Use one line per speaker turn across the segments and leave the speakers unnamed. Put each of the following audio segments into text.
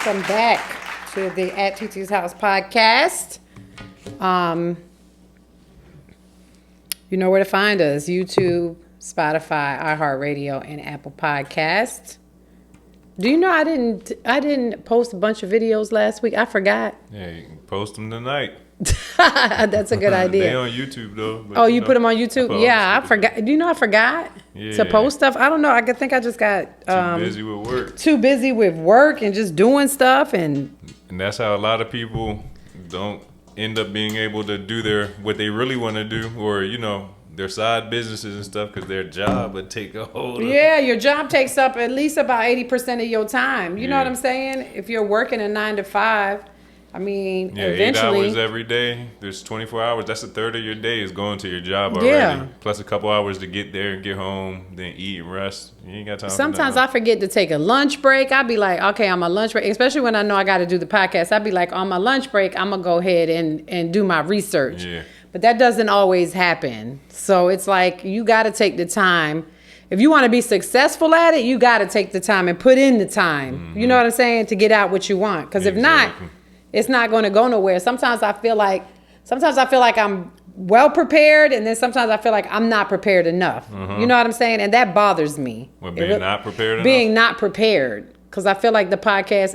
welcome back to the At Titi's House podcast. You know where to find us: YouTube, Spotify, iHeartRadio, and Apple Podcasts. Do you know I didn't post a bunch of videos last week? I forgot.
Yeah, you can post them tonight.
That's a good idea.
They on YouTube though.
Oh, you put them on YouTube? Yeah, I forgot. Do you know I forgot to post stuff? I don't know. I think I just got
too busy with work.
Too busy with work and just doing stuff, and
that's how a lot of people don't end up being able to do what they really want to do, or their side businesses and stuff, because their job would take a hold of.
Yeah, your job takes up at least about 80% of your time. You know what I'm saying? If you're working a 9 to 5, I mean, eventually
8 hours every day. There's 24 hours. That's a third of your day is going to your job already.
Yeah. Plus
a couple hours to get there and get home, then eat and rest. You ain't got time.
Sometimes I forget to take a lunch break. I'd be like, okay, on my lunch break, especially when I know I got to do the podcast, I'd be like, on my lunch break, I'm going to go ahead and do my research.
Yeah.
But that doesn't always happen. So it's like you got to take the time. If you want to be successful at it, you got to take the time and put in the time. Mm-hmm. You know what I'm saying? To get out what you want. Because if not, it's not going to go nowhere. Sometimes I feel like I'm well prepared, and then sometimes I feel like I'm not prepared enough. Mm-hmm. You know what I'm saying? And that bothers me.
Not prepared enough?
Being not prepared. Because I feel like those podcasts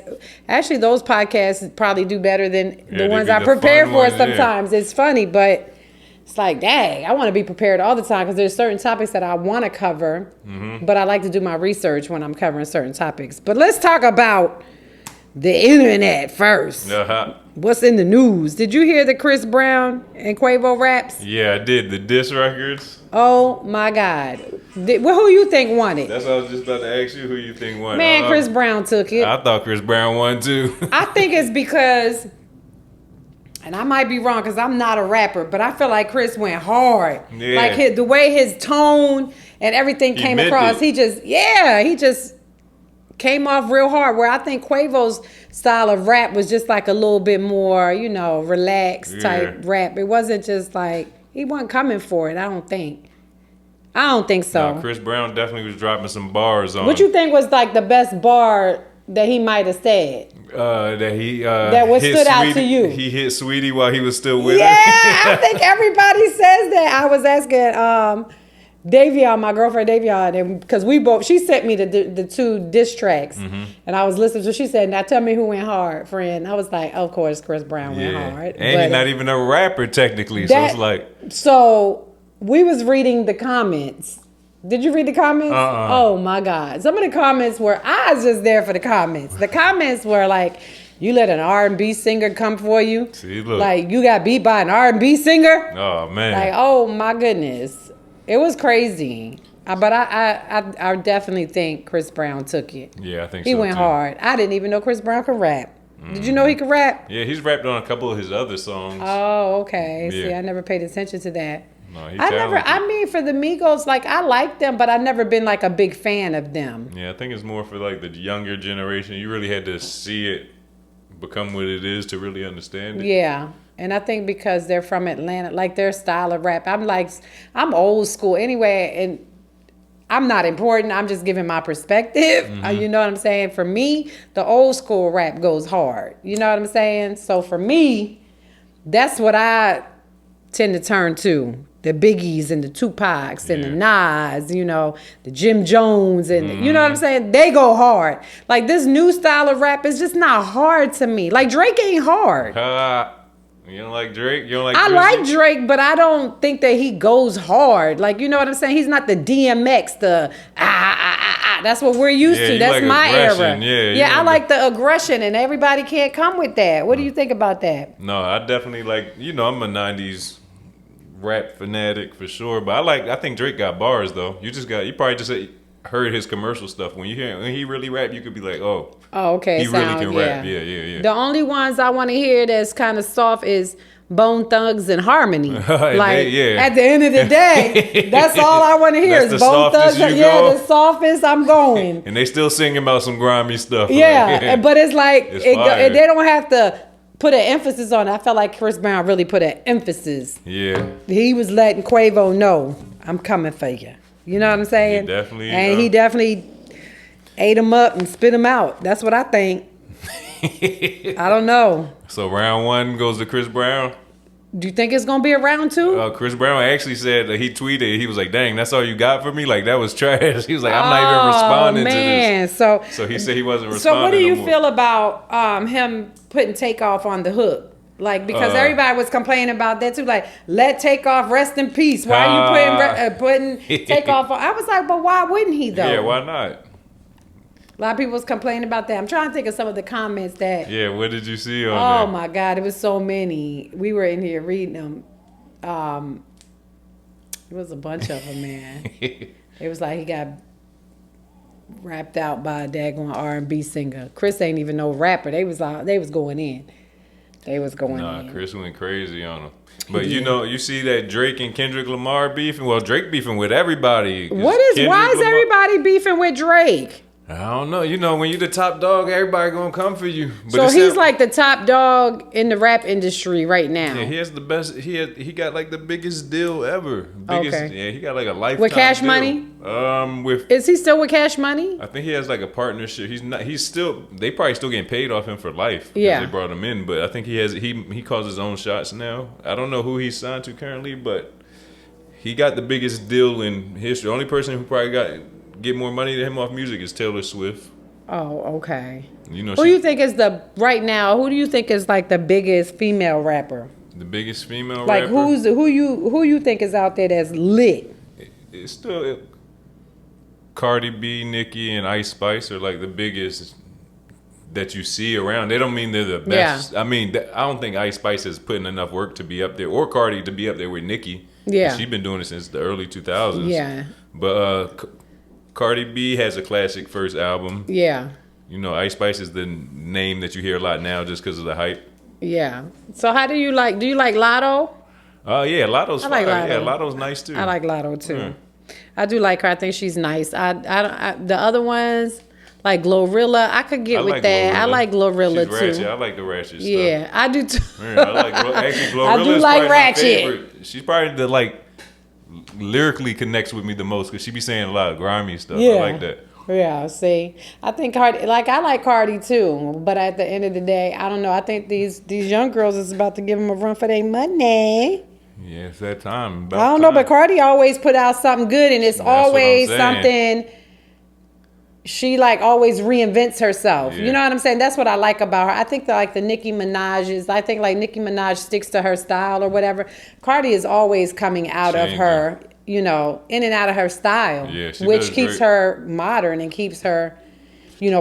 probably do better than the ones I prepare for sometimes. Yeah. It's funny, but it's like, dang, I want to be prepared all the time because there's certain topics that I want to cover, but I like to do my research when I'm covering certain topics. But let's talk about the internet first.
Uh-huh.
What's in the news? Did you hear the Chris Brown and Quavo raps?
Yeah, I did. The diss records.
Oh, my God. Who you think won it?
That's what I was just about to ask you. Who you think won?
Man, Chris Brown took it.
I thought Chris Brown won, too.
I think it's because, and I might be wrong because I'm not a rapper, but I feel like Chris went hard.
Yeah.
Like the way his tone and everything came across, he just came off real hard, where I think Quavo's style of rap was just like a little bit more, relaxed type rap. It wasn't just like, he wasn't coming for it, I don't think so.
No, Chris Brown definitely was dropping some bars on.
What you think was like the best bar that he might have said?
That
stood out to you?
He hit Sweetie while he was still with her.
Yeah, I think everybody says that. I was asking Davion, my girlfriend Davion, because she sent me the two diss tracks, and I was listening to. She said, "Now tell me who went hard, friend." I was like, "Of course, Chris Brown went hard."
And he's not even a rapper technically, so it's like.
So we was reading the comments. Did you read the comments? Oh my God! Some of the comments were, I was just there for the comments. The comments were like, "You let an R&B singer come for you?
See, look.
Like you got beat by an R&B singer?
Oh man!
Like, oh my goodness." It was crazy, but I definitely think Chris Brown took it.
Yeah, I think
he went hard. I didn't even know Chris Brown could rap. Did you know he could rap?
Yeah, he's rapped on a couple of his other songs.
Oh, okay. Yeah. See, I never paid attention to that.
No,
for the Migos, like I like them, but I've never been like a big fan of them.
Yeah, I think it's more for like the younger generation. You really had to see it become what it is to really understand it.
Yeah. And I think because they're from Atlanta, like their style of rap, I'm old school anyway, and I'm not important. I'm just giving my perspective. You know what I'm saying? For me, the old school rap goes hard. You know what I'm saying? So for me, that's what I tend to turn to. The Biggies and the Tupacs and the Nas, the Jim Jones and you know what I'm saying? They go hard. Like this new style of rap is just not hard to me. Like Drake ain't hard.
You don't like Drake? You don't like
I
Drizzy?
like Drake, but I don't think that he goes hard. Like, you know what I'm saying? He's not the DMX, That's what we're used to. That's like my era. Yeah, I like the aggression, and everybody can't come with that. What do you think about that?
No, I definitely like, I'm a 90s rap fanatic for sure, but I think Drake got bars, though. You probably just heard his commercial stuff. When he really rap, you could be like, oh, okay, he really can rap. Yeah.
The only ones I want to hear that's kind of soft is Bone Thugs and Harmony. At the end of the day, that's all I want to hear is Bone Thugs. The softest I'm going.
And they still singing about some grimy stuff.
Yeah, but it's like they don't have to put an emphasis on it. I felt like Chris Brown really put an emphasis.
Yeah.
He was letting Quavo know, I'm coming for you. You know what I'm saying?
He definitely
ate him up and spit him out. That's what I think. I don't know.
So round 1 goes to Chris Brown.
Do you think it's gonna be a round 2?
Chris Brown actually said that he tweeted. He was like, "Dang, that's all you got for me? Like that was trash." He was like, "I'm not even responding to this."
So
he said he wasn't responding.
So what do you
no
feel about him putting Takeoff on the hook? Like, because everybody was complaining about that too. Like, let Takeoff rest in peace. Why are you putting Takeoff on? I was like, but why wouldn't he though?
Yeah, why not?
A lot of people was complaining about that. I'm trying to think of some of the comments that.
Yeah, what did you see on
Oh
there?
my God, it was so many. We were in here reading them. It was a bunch of them, man. It was like he got rapped out by a daggone R&B singer. Chris ain't even no rapper. They was going in. They was going in.
Nah, Chris went crazy on him. But you see that Drake and Kendrick Lamar beefing? Well, Drake beefing with everybody.
Why is everybody beefing with Drake?
I don't know. When you're the top dog, everybody gonna come for you. But
so he's like the top dog in the rap industry right now.
Yeah, he has the best. He got like the biggest deal ever. Yeah, he got like a lifetime
with Cash
deal.
Money.
Is
he still with Cash Money?
I think he has like a partnership. He's not. He's still. They probably still getting paid off him for life.
Yeah,
they brought him in, but I think he has. He calls his own shots now. I don't know who he's signed to currently, but he got the biggest deal in history. The only person who probably get more money than him off music is Taylor Swift.
Oh, okay.
Who
do you think is right now? Who do you think is like the biggest female rapper?
The biggest female
rapper?
Like
who you think is out there that's lit?
It's still Cardi B, Nicki, and Ice Spice are like the biggest that you see around. They don't mean they're the best. Yeah. I mean, I don't think Ice Spice is putting enough work to be up there, or Cardi to be up there with Nicki.
Yeah,
she's been doing it since the early 2000s.
Yeah,
but Cardi B has a classic first album.
Yeah.
Ice Spice is the name that you hear a lot now just because of the hype.
Yeah. So how do you like Lotto?
Yeah, Lotto's fine.
Lotto.
Yeah, Lotto's nice too.
I like Lotto too. Yeah. I do like her. I think she's nice. I the other ones like Glorilla, I could get with that. Glorilla. I like Glorilla too.
Ratchet. I like the ratchet stuff.
Yeah, I do too.
Yeah, I like actually Glorilla.
I do like ratchet.
She's probably the lyrically connects with me the most because she be saying a lot of grimy stuff.
Yeah.
I like that.
Yeah, see, I think Cardi, I like Cardi too, but at the end of the day, I don't know. I think these young girls is about to give them a run for their money.
Yeah, it's that time.
I don't know, but Cardi always put out something good, and it's always something. She always reinvents herself. Yeah. You know what I'm saying? That's what I like about her. I think that the Nicki Minaj is. I think Nicki Minaj sticks to her style or whatever. Cardi is always coming out of her. In and out of her style, which keeps her modern and keeps her,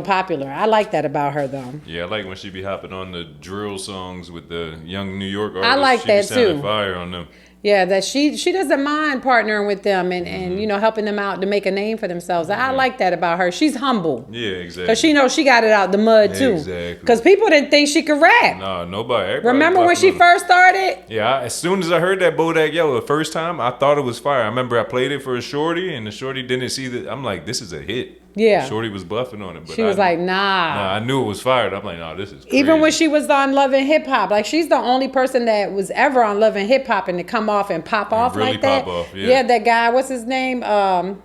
popular. I like that about her, though.
Yeah, I like when she be hopping on the drill songs with the young New York artists.
I like that too.
Fire on them.
Yeah, that she doesn't mind partnering with them and helping them out to make a name for themselves. I like that about her. She's humble.
Yeah, exactly.
Because she knows she got it out the mud too.
Exactly.
Because people didn't think she could rap.
No, nobody.
Remember when she first started?
Yeah, as soon as I heard that Bodak Yellow the first time, I thought it was fire. I remember I played it for a shorty, and the shorty didn't see that. I'm like, this is a hit.
Yeah.
Shorty was bluffing on it. But
she was like, nah.
Nah, I knew it was fired. I'm like, nah, this is crazy.
Even when she was on Love and Hip Hop, she's the only person that was ever on Love and Hip Hop and to come off and pop off
really
like that.
Pop off, yeah.
Yeah, that guy, what's his name? The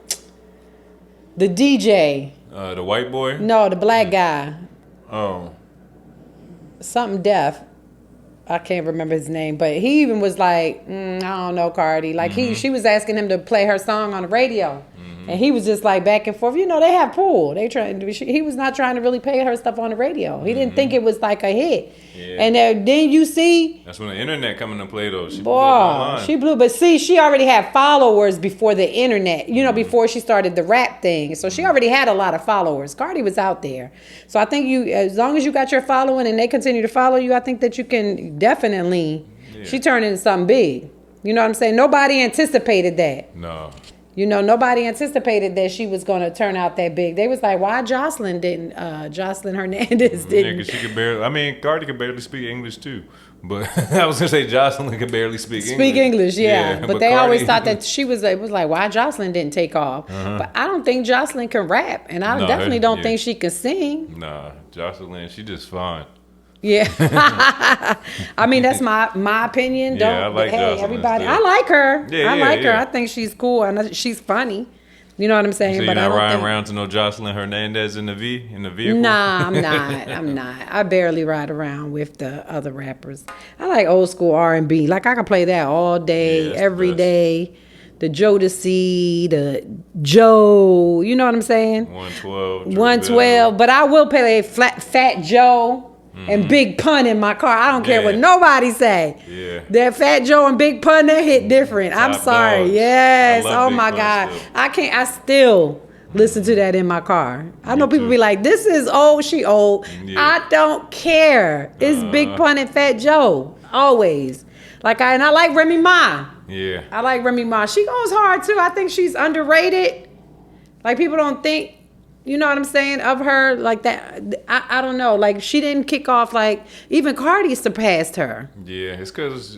DJ.
The white boy?
No, the black guy.
Oh.
Something deaf. I can't remember his name, but he even was like, I don't know, Cardi. She was asking him to play her song on the radio. And he was just back and forth. They have pull. He was not trying to really pay her stuff on the radio. He didn't think it was a hit. Yeah. And then you see.
That's when the internet come into play though.
She blew. But see, she already had followers before the internet. Before she started the rap thing. So she already had a lot of followers. Cardi was out there. So I think as long as you got your following and they continue to follow you, I think that you can definitely. Yeah. She turned into something big. You know what I'm saying? Nobody anticipated that.
No.
Nobody anticipated that she was going to turn out that big. They was like, why Jocelyn Hernandez didn't?
Yeah, because she could barely, Cardi could barely speak English too. But I was going to say Jocelyn could barely speak English.
Speak English, yeah. But they Cardi, always thought that it was like, why Jocelyn didn't take off? But I don't think Jocelyn can rap. And I definitely don't think she can sing.
Nah, Jocelyn, she just fine.
Yeah. I mean, that's my opinion.
I like Jocelyn
everybody.
still.
I like her.
Yeah,
I like her. I think she's cool and she's funny. You know what I'm saying?
So you're
But
not
I don't
riding
think,
around to no Jocelyn Hernandez in the vehicle?
Nah, I'm not. I'm not. I barely ride around with the other rappers. I like old school R&B. Like I can play that all day,
Yeah, that's the
every
best.
day. The Jodeci, the Joe. You know what I'm saying?
112.
112. But I will play Fat Joe and Big Pun in my car. I don't care what
Yeah.
nobody say.
Yeah.
That Fat Joe and Big Pun, that hit different. I'm
Top
sorry.
dogs.
Yes.
I love
Oh
Big
my
Pun
God.
still.
I still listen to that in my car. I know people
too.
be like, this is old, she old.
Yeah.
I don't care. It's Big Pun and Fat Joe. Always. And I like Remy Ma.
Yeah.
I like Remy Ma. She goes hard too. I think she's underrated. Like people don't think, you know what I'm saying, of her like that. I don't know. Like she didn't kick off like even Cardi surpassed her.
Yeah, it's because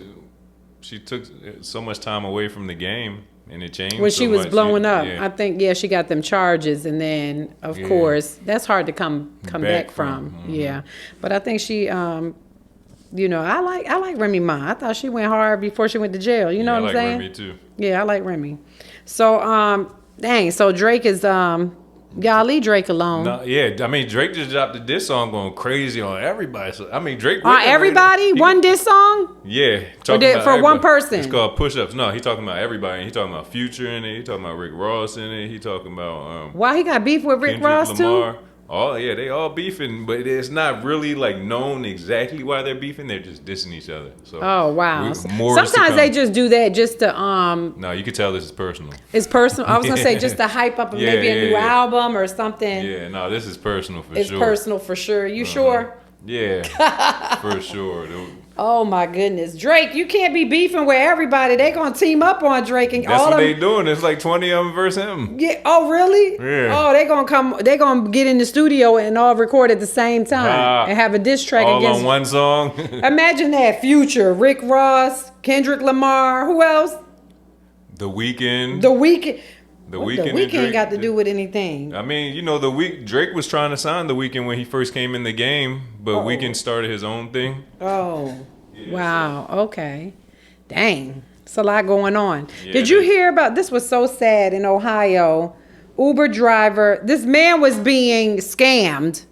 she took so much time away from the game and it changed.
When she
so
was
much.
blowing up,
Yeah.
I think she got them charges, and then of
Yeah.
course that's hard to come back from.
from.
Yeah, but I think she, I like Remy Ma. I thought she went hard before she went to jail. You know
I
what
like
I'm saying?
Remy too.
Yeah, I like Remy. So dang, so Drake is y'all leave Drake alone.
No, yeah, I mean Drake just dropped a diss song going crazy on everybody. So I mean Drake.
On everybody, one diss song.
Yeah,
Or did- for one person?
It's called Push Ups. No, he talking about everybody. He talking about Future in it. He talking about Rick Ross in it. He talking about
Why he got beef with Rick
Kendrick
Ross
Lamar.
too?
Oh yeah, they all beefing, but it's not really like known exactly why they're beefing. They're just dissing each other. So
Oh wow!
more is to
Sometimes they
come.
just do that just to
No, you can tell this is personal.
It's personal. I was gonna say just to hype up
Yeah,
maybe a new
yeah.
album or something.
Yeah, no, this is personal for
It's
sure.
personal for sure. You sure?
Yeah, for sure, dude.
Oh my goodness, Drake! You can't be beefing with everybody. They gonna team up on Drake and
That's
all
what
them.
they doing. It's like 20 of them versus him.
Yeah. Oh really?
Yeah.
Oh, they gonna come. They gonna get in the studio and all record at the same time and have a diss track
All
against.
on one song.
Imagine that. Future, Rick Ross, Kendrick Lamar. Who else?
The Weeknd.
The Weeknd.
The
What
Weeknd.
The
and
Weeknd
Drake.
got to do with anything?
I mean, Drake was trying to sign The Weeknd when he first came in the game, but Weeknd started his own thing.
Oh, wow. Okay. Dang. It's a lot going on.
Yeah,
Did you
it is.
hear about this? Was so sad in Ohio. Uber driver, this man was being scammed,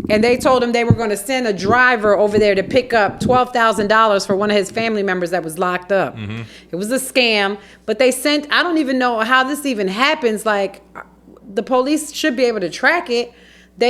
and they told him they were going to send a driver over there to pick up $12,000 for one of his family members that was locked up.
Mm-hmm.
It was a scam, but they sent, I don't even know how this even happens. Like, the police should be able to track it. The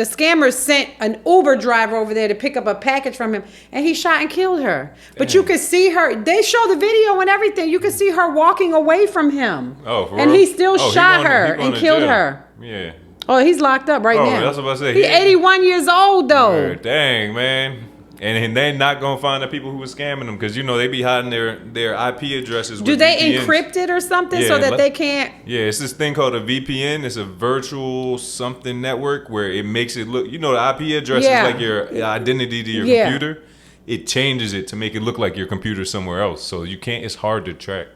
scammers sent an Uber driver over there to pick up a package from him, and he shot and killed her. But you could see her, they show the video and everything. You could see her walking away from him.
Oh, for
and
real?
he still
Oh, he
shot
going to-
her
he going
and
to
killed
jail.
her.
Yeah.
Oh, he's locked up right
Oh,
now.
that's what I said.
He's 81 years old, though.
Dang, man. And they're not going to find the people who were scamming them because, they be hiding their IP addresses.
Do
with
they
VPNs.
encrypt it or something so
Yeah,
that
let-
they can't?
Yeah, it's this thing called a VPN. It's a virtual something network where it makes it look, the IP address
Yeah.
is like your identity to your
Yeah.
computer. It changes it to make it look like your computer's somewhere else. So you can't, it's hard to track.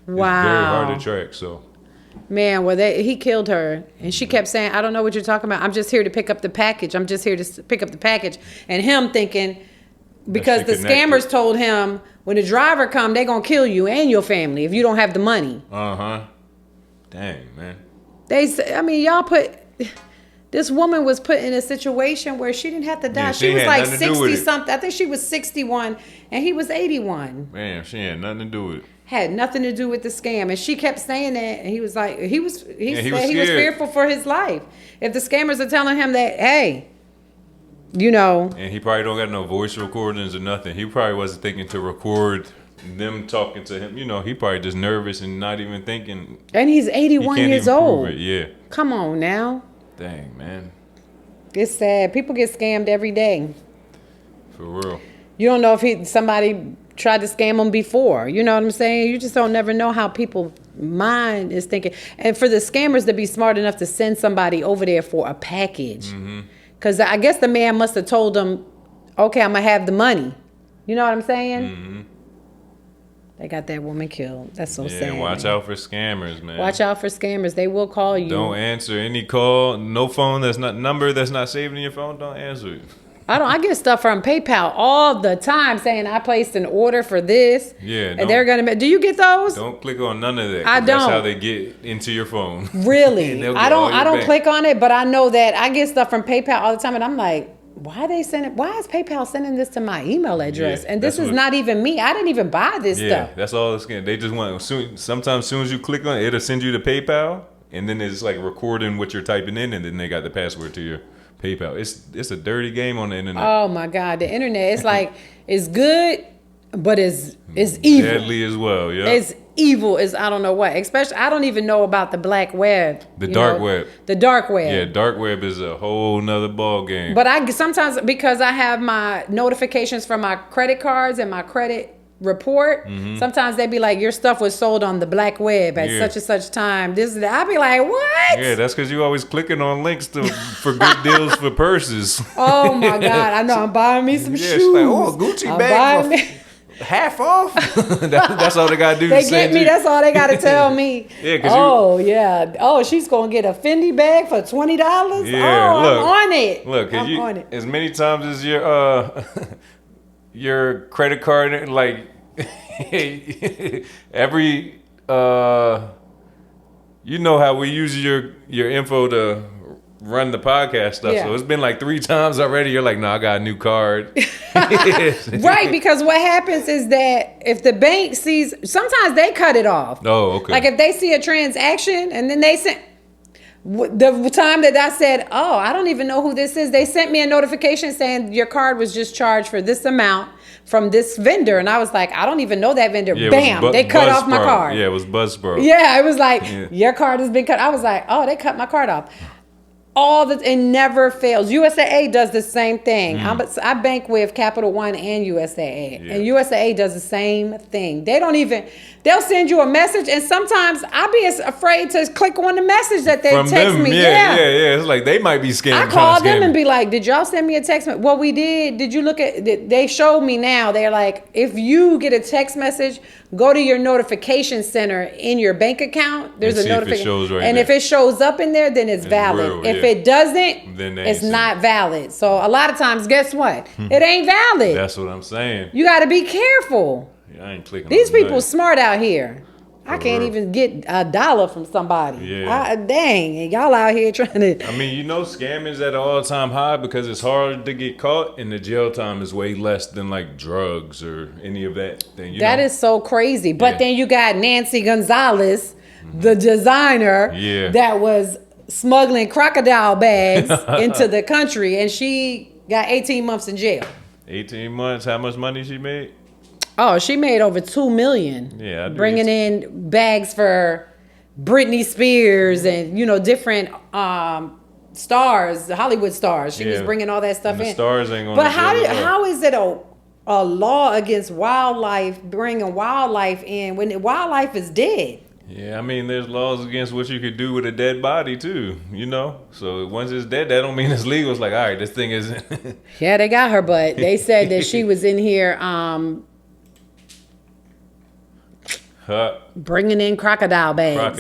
Wow.
It's very hard to track, so.
Man, well, he killed her, and she kept saying, "I don't know what you're talking about. I'm just here to pick up the package. I'm just here to pick up the package." And him thinking, because
she
the
connected.
scammers told him, when the driver come, they're gonna kill you and your family if you don't have the money.
Dang, man.
They say, I mean, y'all put. This woman was put in a situation where she didn't have to die.
Yeah,
she
she
was
had
like
nothing to do with
60
it.
something. I think she was 61, and he was 81.
Man, she had nothing to do with it.
Had nothing to do with the scam, and she kept saying that, and he was like, he said
he
he
was
was
scared.
fearful for his life. If the scammers are telling him that, hey, you know,
And he probably don't got no voice recordings or nothing. He probably wasn't thinking to record them talking to him. He probably just nervous and not even thinking.
and he's
He
81
can't
years
even
old.
prove it. Yeah.
Come on now,
Dang, man.
it's sad. People get scammed every day.
For real.
You don't know if somebody tried to scam them before. You know what I'm saying? You just don't never know how people's mind is thinking. And for the scammers to be smart enough to send somebody over there for a package. Because I guess the man must have told them, okay, I'm going to have the money. You know what I'm saying? They got that woman killed. That's so sad.
Yeah, watch out for scammers, man.
Watch out for scammers. They will call you.
Don't answer any call. No phone number that's not saved in your phone. Don't answer it.
I get stuff from PayPal all the time saying I placed an order for this.
Yeah.
And they're gonna. Do you get those?
Don't click on none of that.
I don't.
That's how they get into your phone.
Really? I don't
bank.
click on it, but I know that I get stuff from PayPal all the time, and I'm like, why is PayPal sending this to my email address?
Yeah,
and this is not even me. I didn't even buy this stuff.
That's all it's getting. They just want sometimes as soon as you click on it, it'll send you to PayPal, and then it's like recording what you're typing in, and then they got the password to your PayPal. It's a dirty game on the internet.
Oh my God, the internet. It's like it's good, but it's evil.
Deadly as well. Yeah.
It's evil as I don't know what. Especially I don't even know about the black web.
The dark web.
The dark web.
Yeah, dark web is a whole nother ball game.
But I sometimes, because I have my notifications from my credit cards and my credit report, sometimes they be like, your stuff was sold on the black web at such and such time. This I be like, what?
Yeah, that's because you always clicking on links for good deals for purses.
Oh my God, I know I'm buying me some shoes.
She's like, oh, Gucci bag for half off. That's all they gotta do.
They get me. That's all they gotta tell me. Yeah. She's gonna get a Fendi bag for $20.
Yeah, look,
I'm on it.
Look, on it. As many times as your credit card, like every you know how we use your info to run the podcast stuff. So it's been like 3 times already. You're like, no, I got a new card.
Right, because what happens is that if the bank sees, sometimes they cut it off.
Oh, okay.
Like if they see a transaction and then they sent, the time that I said, oh, I don't even know who this is, they sent me a notification saying your card was just charged for this amount from this vendor. And I was like, I don't even know that vendor.
Yeah,
bam, they cut off my card.
Yeah, it was Buzzsprout.
Yeah, it was like, your card has been cut. I was like, oh, they cut my card off. It never fails. USAA does the same thing. I bank with Capital One and USAA, and USAA does the same thing. They'll send you a message, and sometimes I'll be afraid to click on the message that they
From
text
them,
me.
Yeah. It's like they might be scamming.
I call them and be like, "Did y'all send me a text? Well, we did. Did you look at? They showed me now. They're like, if you get a text message, go to your notification center in your bank account. There's a notification, and if it shows up in there, then it's valid.
Real,
if it doesn't, then it's not valid. So a lot of times, guess what? It ain't valid.
That's what I'm saying.
You got to be careful.
Yeah, I ain't clicking.
These people smart out here. I can't even get $1 from somebody.
Yeah.
Dang, y'all out here trying to.
I mean, scamming's at an all-time high because it's hard to get caught, and the jail time is way less than like drugs or any of that thing.
That is so crazy. But then you got Nancy Gonzalez, the designer, that was smuggling crocodile bags into the country, and she got 18 months in jail.
18 months. How much money she made?
Oh, she made over $2 million.
Yeah,
bringing in bags for Britney Spears and different stars, Hollywood stars. She was bringing all that stuff in.
The stars ain't going.
But how is it a law against wildlife, bringing wildlife in when wildlife is dead?
Yeah, I mean, there's laws against what you could do with a dead body too. So once it's dead, that don't mean it's legal. It's like, all right, this thing isn't.
Yeah, they got her, but they said that she was in here. Bringing in crocodile bags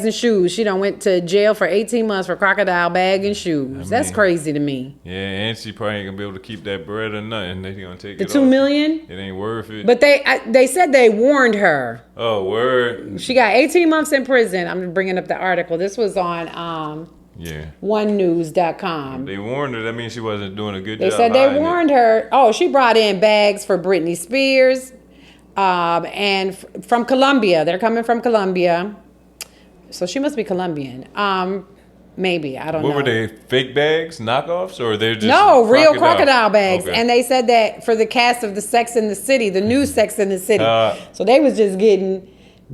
and shoes. She done went to jail for 18 months for crocodile bag and shoes. That's crazy to me.
Yeah, and she probably ain't gonna be able to keep that bread or nothing. They gonna take
the $2 million.
It ain't worth it.
But they said they warned her.
Oh, word.
She got 18 months in prison. I'm bringing up the article. This was on onenews.com.
They warned her. That means she wasn't doing a good job.
They said they warned her. Oh, she brought in bags for Britney Spears. And from Colombia. They're coming from Colombia. So she must be Colombian. Maybe. I don't know.
What were they? Fake bags? Knockoffs? Or they're just
real crocodile bags. Okay. And they said that for the cast of the Sex and the City, the new Sex and the City. So they was just getting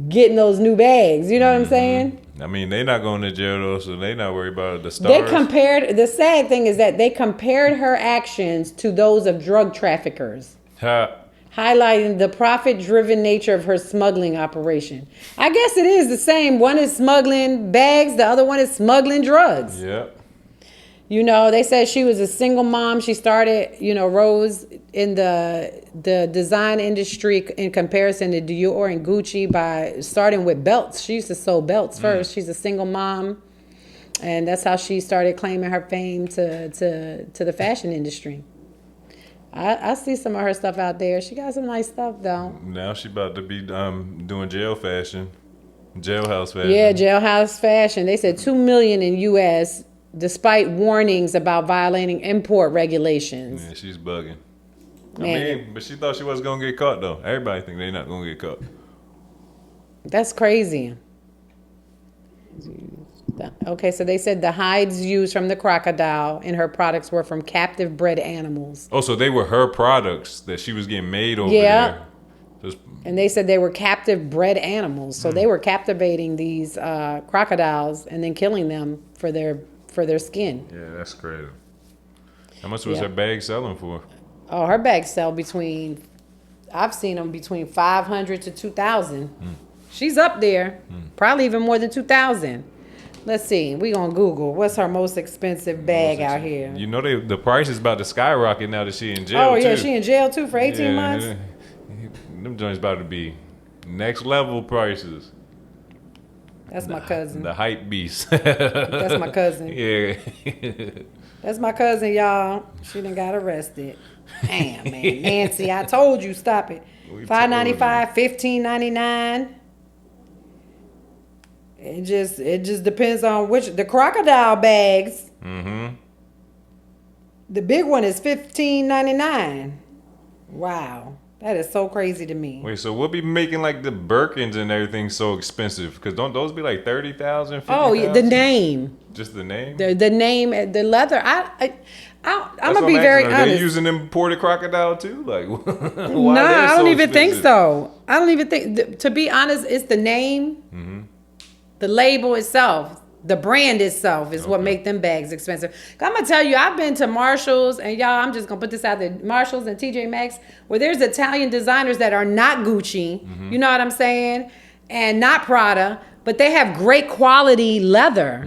those new bags. You know what I'm saying?
I mean, they not going to jail though, so they not worried about the stars.
The sad thing is that they compared her actions to those of drug traffickers. Highlighting the profit-driven nature of her smuggling operation. I guess it is the same. One is smuggling bags. The other one is smuggling drugs.
Yep.
They said she was a single mom. She started, rose in the design industry in comparison to Dior and Gucci by starting with belts. She used to sew belts first. She's a single mom. And that's how she started claiming her fame to the fashion industry. I see some of her stuff out there. She got some nice stuff though.
Now she about to be doing jailhouse fashion.
Yeah, jailhouse fashion. They said $2 million in U.S. despite warnings about violating import regulations.
Yeah, she's bugging.
Man.
But she thought she wasn't gonna get caught though. Everybody think they're not gonna get caught.
That's crazy. Okay, so they said the hides used from the crocodile in her products were from captive bred animals.
Oh, so they were her products that she was getting made over there.
And they said they were captive bred animals. So they were captivating these crocodiles and then killing them for their skin.
Yeah, that's crazy. How much was her bag selling for?
Oh, her bags sell between, I've seen them between 500 to 2,000. She's up there, probably even more than 2,000. Let's see. We gonna Google what's her most expensive bag out here.
You know the price is about to skyrocket now that she in jail.
Oh yeah,
too.
she in jail too for 18 months.
Them joints about to be next level prices.
That's my cousin.
The hype beast.
That's my cousin.
Yeah.
That's my cousin, y'all. She done got arrested. Damn, man. Nancy, I told you, stop it. $5.95, $15.99. It just depends on the crocodile bags.
Mm-hmm.
The big one is $15.99. Wow. That is so crazy to me.
Wait, so we'll be making like the Birkins and everything so expensive? Because don't those be like 30,000, 50,000?
Oh, yeah, the name.
Just the name?
The name, the leather. I'm gonna be
I'm
very
asking.
honest.
Are they using imported crocodile too? Like,
no, I don't even think so. I don't even think. To be honest, it's the name, the label itself, the brand itself is what make them bags expensive. I'm gonna tell you, I've been to Marshalls, and y'all, I'm just gonna put this out there, Marshalls and TJ Maxx, where there's Italian designers that are not Gucci. You know what I'm saying, and not Prada, but they have great quality leather.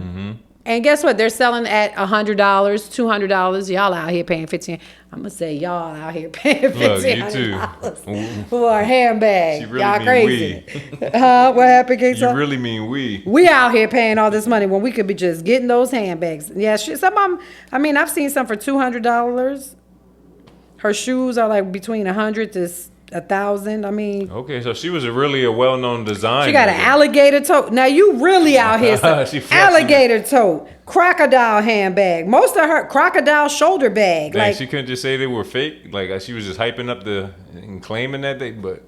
And guess what? They're selling at $100, $200. Y'all out here paying $15. I'm gonna say y'all out here paying $1,500 for a handbag.
Really
y'all crazy. What happened, King?
You really mean we?
We out here paying all this money when we could be just getting those handbags. Yeah, some of them. I mean, I've seen some for $200. Her shoes are like between $100 to $1,000. I mean,
okay, so she was really a well-known designer.
She got an alligator tote. Now you really out here. Alligator tote, crocodile handbag. Most of her crocodile shoulder bag.
Dang,
like
she couldn't just say they were fake. Like she was just hyping up and claiming that but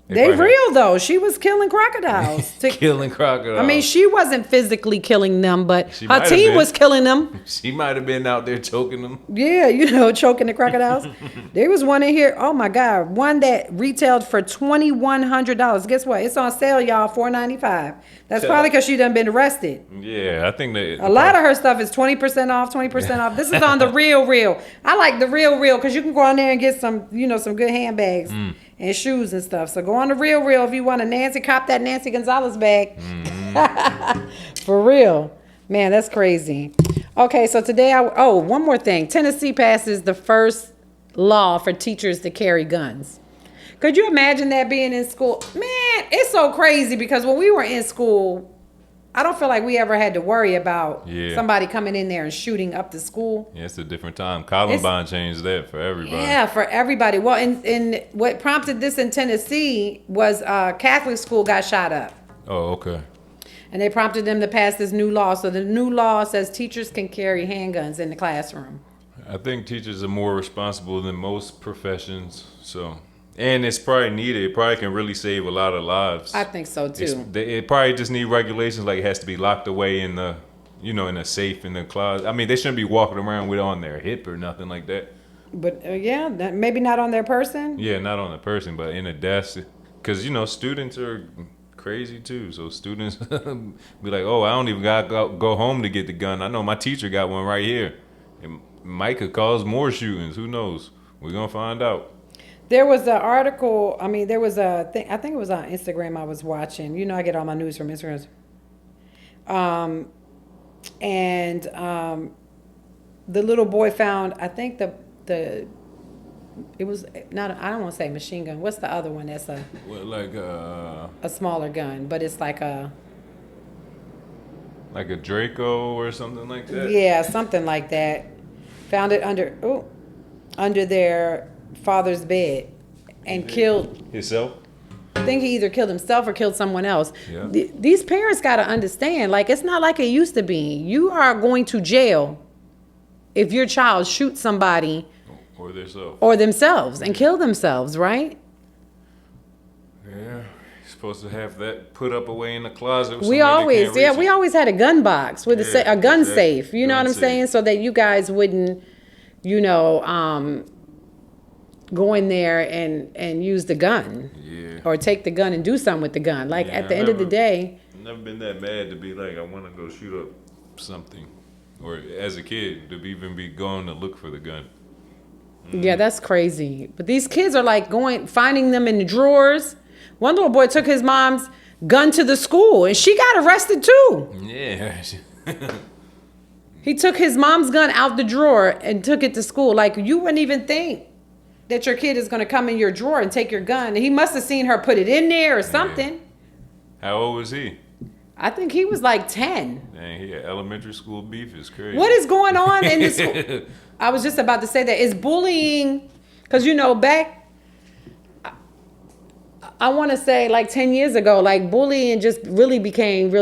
they real though. She was killing crocodiles.
Killing crocodiles.
I mean, she wasn't physically killing them, but
She
her
might
team
have
was killing them.
She might have been out there choking them.
Yeah, choking the crocodiles. There was one in here. Oh my God, one that retailed for $2,100. Guess what? It's on sale, y'all. $495. That's probably because she done been arrested.
Yeah, I think that
a lot of her stuff is 20% off, 20% off. This is on the Real. I like the Real because you can go on there and get some, some good handbags and shoes and stuff. So go on the Real if you want a cop that Nancy Gonzalez bag. For real. Man, that's crazy. Okay, so today one more thing. Tennessee passes the first law for teachers to carry guns. Could you imagine that being in school? Man, it's so crazy because when we were in school, I don't feel like we ever had to worry about somebody coming in there and shooting up the school.
Yeah, it's a different time. Columbine changed that for everybody.
Yeah, for everybody. Well, and what prompted this in Tennessee was Catholic school got shot up.
Oh, okay.
And they prompted them to pass this new law. So the new law says teachers can carry handguns in the classroom.
I think teachers are more responsible than most professions. And it's probably needed. It probably can really save a lot of lives.
I think so too.
It probably just need regulations like it has to be locked away in the, in a safe in the closet. I mean, they shouldn't be walking around with it on their hip or nothing like that.
But maybe not on their person.
Yeah, not on the person, but in a desk. Because students are crazy too. So students be like, "Oh, I don't even gotta go home to get the gun. I know my teacher got one right here." It might could cause more shootings. Who knows? We're gonna find out.
There was an article. I mean, there was a thing. I think it was on Instagram. I was watching. I get all my news from Instagram. The little boy found. I think it was not. I don't want to say machine gun. What's the other one? That's a smaller gun, but it's like a
Like a Draco or something like that?
Yeah, something like that. Found it under their father's bed and killed.
Himself?
I think he either killed himself or killed someone else.
Yeah.
These parents got to understand, like, it's not like it used to be. You are going to jail if your child shoots somebody or themselves and kill themselves, right?
Yeah. You're supposed to have that put up away in the closet.
We always had a gun box with a gun safe. You know what I'm saying? So that you guys wouldn't, go in there and use the gun.
Yeah.
Or take the gun and do something with the gun. Like, at the end of the day.
I've never been that mad to be like, I want to go shoot up something. Or as a kid, to even be going to look for the gun.
Yeah, that's crazy. But these kids are like finding them in the drawers. One little boy took his mom's gun to the school and she got arrested too.
Yeah.
He took his mom's gun out the drawer and took it to school. Like, you wouldn't even think that your kid is going to come in your drawer and take your gun. He must have seen her put it in there or something.
Yeah. How old was he?
I think he was like 10.
Dang, he had elementary school beef. Is crazy.
What is going on in this school? I was just about to say that. Is bullying, because back, I want to say like 10 years ago, like bullying just really became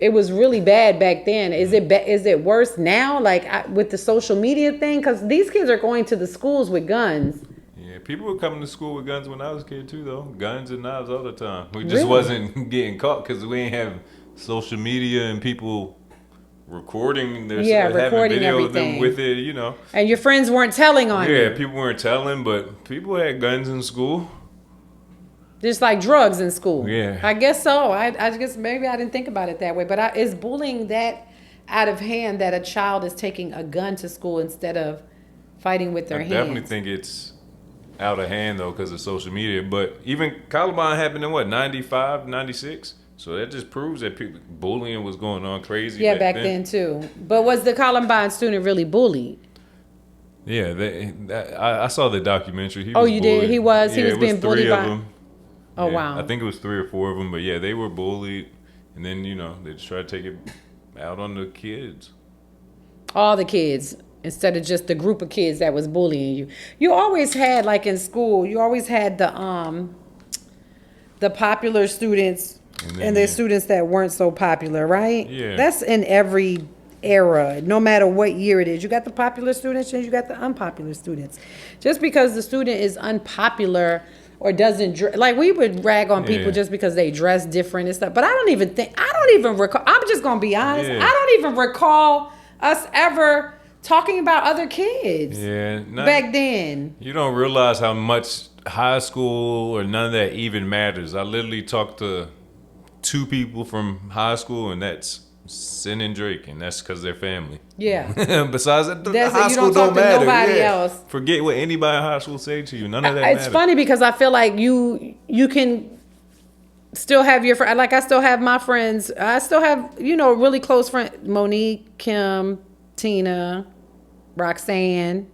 it was really bad back then. Is it worse now, like with the social media thing? Because these kids are going to the schools with guns.
Yeah, people were coming to school with guns when I was a kid too, though. Guns and knives all the time. We just wasn't getting caught because we ain't have social media and people recording their having video of them with it,
And your friends weren't telling on you.
Yeah, people weren't telling, but people had guns in school.
Just like drugs in school.
Yeah.
I guess so. I guess maybe I didn't think about it that way. But is bullying that out of hand that a child is taking a gun to school instead of fighting with their hands?
I definitely think it's out of hand, though, because of social media. But even Columbine happened in, 95, 96? So that just proves that bullying was going on crazy.
Yeah, back then, too. But was the Columbine student really bullied?
Yeah, I saw the documentary.
You bullied. Did? He was? He was being bullied by
them.
Oh, yeah, wow.
I think it was 3 or 4 of them. But, yeah, they were bullied. And then, they just tried to take it out on the kids.
All the kids, instead of just the group of kids that was bullying you. You always had, like in school, you always had the popular students and the students that weren't so popular, right?
Yeah.
That's in every era, no matter what year it is. You got the popular students and you got the unpopular students. Just because the student is unpopular or doesn't like, we would rag on people just because they dress different and stuff. But I don't even recall. I'm just gonna be honest. I don't even recall us ever talking about other kids.
Yeah,
back then.
You don't realize how much high school or none of that even matters. I literally talked to 2 people from high school, and that's Sin and Drake, and that's because they're family.
Yeah.
Besides that, the high school don't matter.
Nobody else.
Forget what anybody in high school say to you. None of that matters.
It's funny because I feel like you can still have your friends. Like, I still have my friends. I still have, really close friends. Monique, Kim, Tina, Roxanne,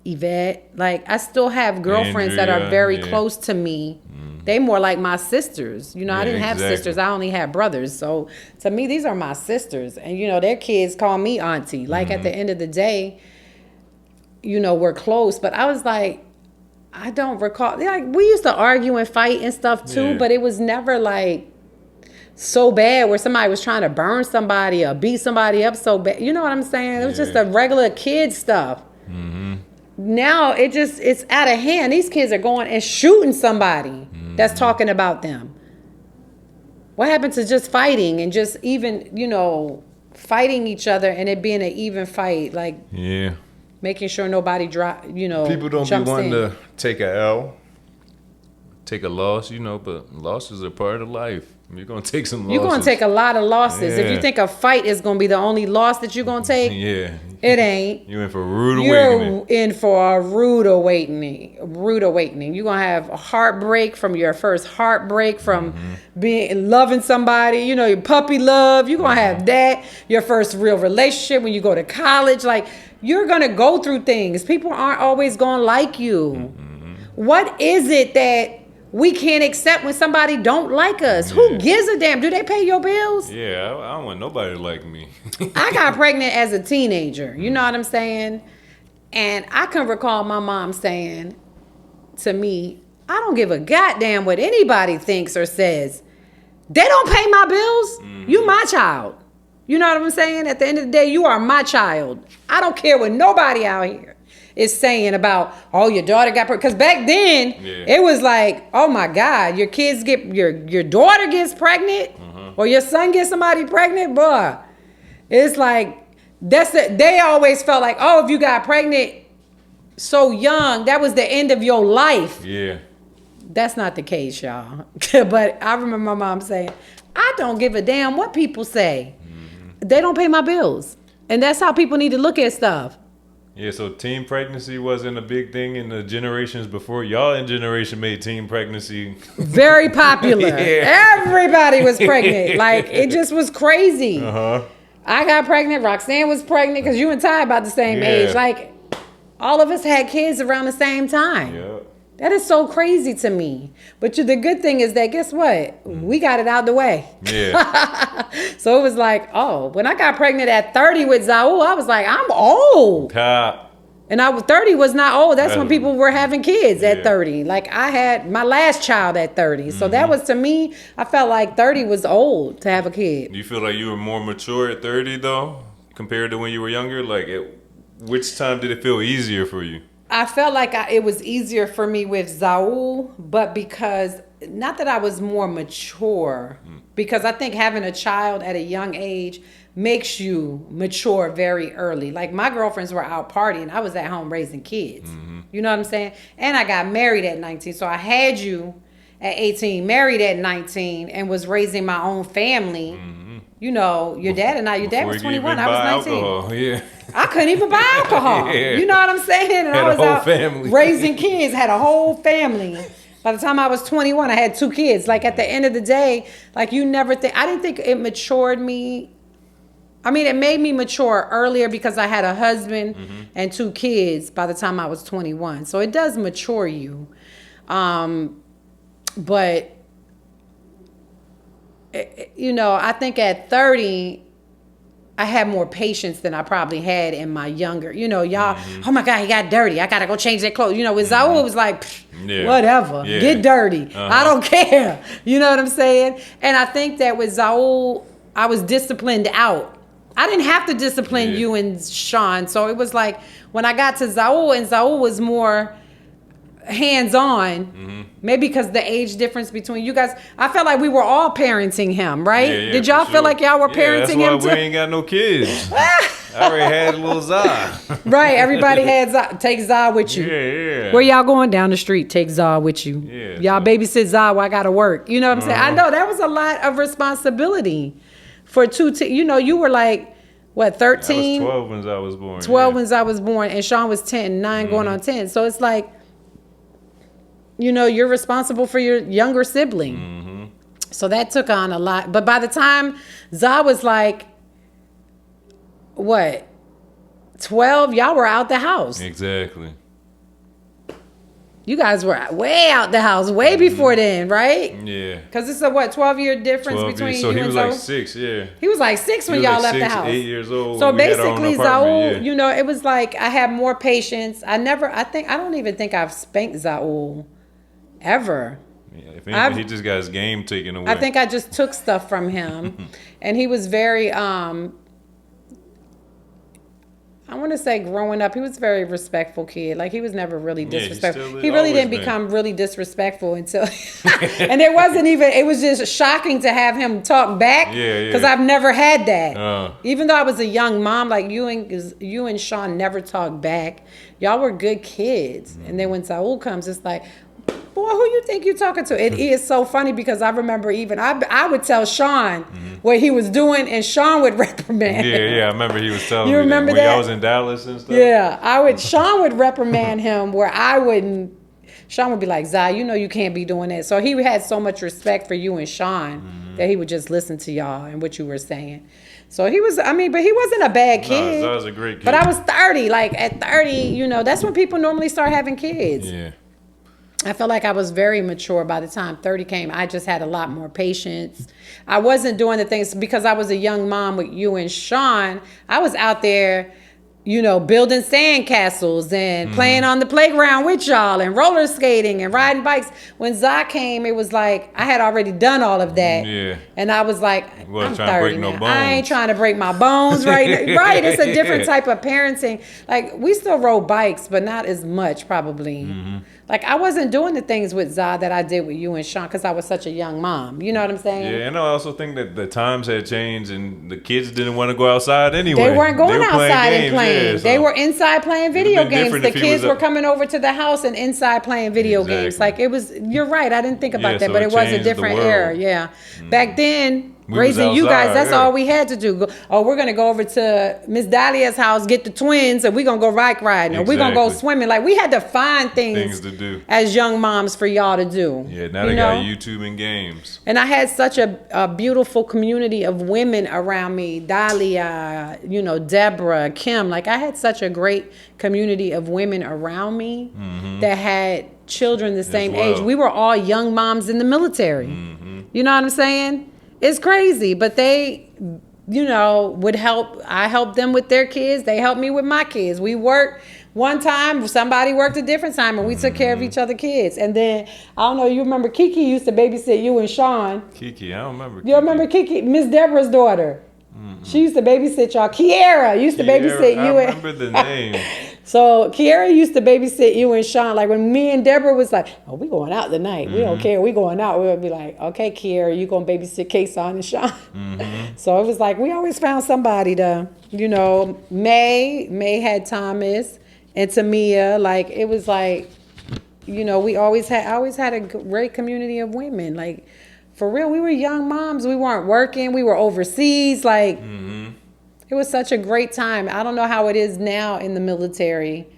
Yvette. Like, I still have girlfriends that are very close to me. They more like my sisters. I didn't have sisters. I only had brothers. So to me, these are my sisters. And, their kids call me auntie. Like, at the end of the day, we're close. But I was like, I don't recall. Like, we used to argue and fight and stuff too, but it was never like so bad where somebody was trying to burn somebody or beat somebody up so bad. You know what I'm saying? It was just a regular kid stuff. Mm-hmm. Now it's out of hand. These kids are going and shooting somebody that's talking about them. What happened to just fighting and just even, fighting each other and it being an even fight? Like, making sure nobody
people don't be wanting to take a L, take a loss, but losses are part of life. You're going to take some losses.
You're going to take a lot of losses. If you think a fight is going to be the only loss that you're going to take, it ain't.
You're in for a rude awakening.
You're in for a rude awakening. You're going to have a heartbreak from your first heartbreak from loving somebody, your puppy love. You're going to have that. Your first real relationship when you go to college. Like, you're going to go through things. People aren't always going to like you. What is it that we can't accept when somebody don't like us. Who gives a damn? Do they pay your bills?
Yeah, I don't want nobody to like me.
I got pregnant as a teenager. You know what I'm saying? And I can recall my mom saying to me, I don't give a goddamn what anybody thinks or says. They don't pay my bills. You my child. You know what I'm saying? At the end of the day, you are my child. I don't care what nobody out here is saying about, oh, your daughter got pregnant. Because back then, it was like, oh my God, your kids get, your daughter gets pregnant or your son gets somebody pregnant, bruh. It's like, they always felt like, oh, if you got pregnant so young, that was the end of your life.
Yeah.
That's not the case, y'all. But I remember my mom saying, I don't give a damn what people say. They don't pay my bills. And that's how people need to look at stuff.
Yeah, so teen pregnancy wasn't a big thing in the generations before. Y'all in generation made teen pregnancy
very popular. Everybody was pregnant. Like, it just was crazy. I got pregnant. Roxanne was pregnant because you and Ty about the same age. Like, all of us had kids around the same time.
Yep.
That is so crazy to me. But the good thing is that, guess what? We got it out the way.
Yeah.
So it was like, oh, when I got pregnant at 30 with Zaul, I was like, I'm old. And 30 was not old. That's when people were having kids at 30. Like, I had my last child at 30. So that was, to me, I felt like 30 was old to have a kid.
Do you feel like you were more mature at 30, though, compared to when you were younger? Like, which time did it feel easier for you?
I felt like it was easier for me with Zaul, but because, not that I was more mature, because I think having a child at a young age makes you mature very early. Like, my girlfriends were out partying. I was at home raising kids. You know what I'm saying? And I got married at 19. So I had you at 18, married at 19, and was raising my own family. You know, your dad was 21. I was 19.
Alcohol. Yeah.
I couldn't even buy alcohol. You know what I'm saying? And I was out raising kids, had a whole family. By the time I was 21, I had 2 kids. Like, at the end of the day, like, you never think, I didn't think it matured me. I mean, it made me mature earlier because I had a husband and 2 kids by the time I was 21. So it does mature you. But, you know, I think at 30, I had more patience than I probably had in my younger. You know, y'all, oh my God, he got dirty. I got to go change that clothes. You know, with Zaul, it was like, whatever, get dirty. I don't care. You know what I'm saying? And I think that with Zaul, I was disciplined out. I didn't have to discipline you and Sean. So it was like, when I got to Zaul, and Zaul was more hands-on, maybe because the age difference between you guys, I felt like we were all parenting him, right? Did y'all feel like y'all were parenting him
that's why we ain't got no kids. I already had a little Zah.
Right, everybody had Zah. Take Zah with you.
Yeah.
Where y'all going? Down the street, take Zah with you. Y'all babysit Zah while I gotta work. You know what I'm saying? I know that was a lot of responsibility for 2 you know, you were like, what, 13?
I was 12 when I was born.
12 when I was born, and Sean was 10, 9 going on 10. So it's like, you know, you're responsible for your younger sibling. So that took on a lot. But by the time Zah was like, what, 12, y'all were out the house.
Exactly.
You guys were way out the house, way before then, right?
Yeah.
Because it's a, what, 12-year difference between you and Zaul? So
he was like 6,
He was like 6 when y'all left the house.
8 years old.
So basically, Zaul, you know, it was like I had more patience. I don't even think I've spanked Zaul ever.
Yeah, if anything, he just got his game taken away.
I think I just took stuff from him. And he was very, I want to say growing up, he was a very respectful kid. Like, he was never really disrespectful. He really didn't become really disrespectful until, and it was just shocking to have him talk back. Because I've never had that. Even though I was a young mom, like you and Sean never talked back. Y'all were good kids. And then when Zaul comes, it's like, boy, who you think you're talking to? It is so funny because I remember even, I would tell Sean what he was doing, and Sean would reprimand him.
Yeah, I remember he was telling me
you remember
that.
When
y'all was in Dallas and stuff?
Yeah, Sean would reprimand him where I wouldn't. Sean would be like, Zai, you know you can't be doing that. So he had so much respect for you and Sean that he would just listen to y'all and what you were saying. So he was, but he wasn't a bad kid.
No, Zai was a great kid.
But I was 30. Like, at 30, you know, that's when people normally start having kids.
Yeah.
I felt like I was very mature by the time 30 came. I just had a lot more patience. I wasn't doing the things because I was a young mom with you and Sean. I was out there, building sandcastles and playing on the playground with y'all and roller skating and riding bikes. When Zah came, it was like I had already done all of that.
Yeah.
And I was like, I'm 30 now.
No
I ain't trying to break my bones right now. Right. It's a different type of parenting. Like, we still rode bikes, but not as much probably. Like, I wasn't doing the things with Zah that I did with you and Sean because I was such a young mom. You know what I'm saying?
Yeah, and I also think that the times had changed and the kids didn't want to go outside anyway.
They weren't going outside and playing.
Yeah, so
they were inside playing video games. The kids were
up.
coming over to the house and inside playing video games. Like, it was, you're right. I didn't think about that, but it was a different era. Yeah. Back then, raising you guys, that's all we had to do. We're going to go over to Miss Dahlia's house, get the twins, and we're going to go bike riding, or we're going to go swimming. Like, we had to find things
to do
as young moms for y'all to do.
Yeah, now they got YouTube and games.
And I had such a beautiful community of women around me. Dahlia, Deborah, Kim. Like, I had such a great community of women around me that had children the same age. We were all young moms in the military. You know what I'm saying? It's crazy, but they, would help. I helped them with their kids. They helped me with my kids. We worked one time. Somebody worked a different time, and we took care of each other's kids. And then, I don't know, you remember Kiki used to babysit you and Sean.
Kiki, I don't remember.
You remember Kiki? Miss Deborah's daughter. She used to babysit y'all. Kiara used to babysit you.
I remember the name.
So Kiara used to babysit you and Sean. Like, when me and Deborah was like, "Oh, we going out tonight. We don't care. We going out." We would be like, "Okay, Kiara, you gonna babysit Kason and Sean." So it was like we always found somebody to, May had Thomas and Tamia. Like, it was like, I always had a great community of women. Like, for real, we were young moms. We weren't working. We were overseas. Like, it was such a great time. I don't know how it is now in the military,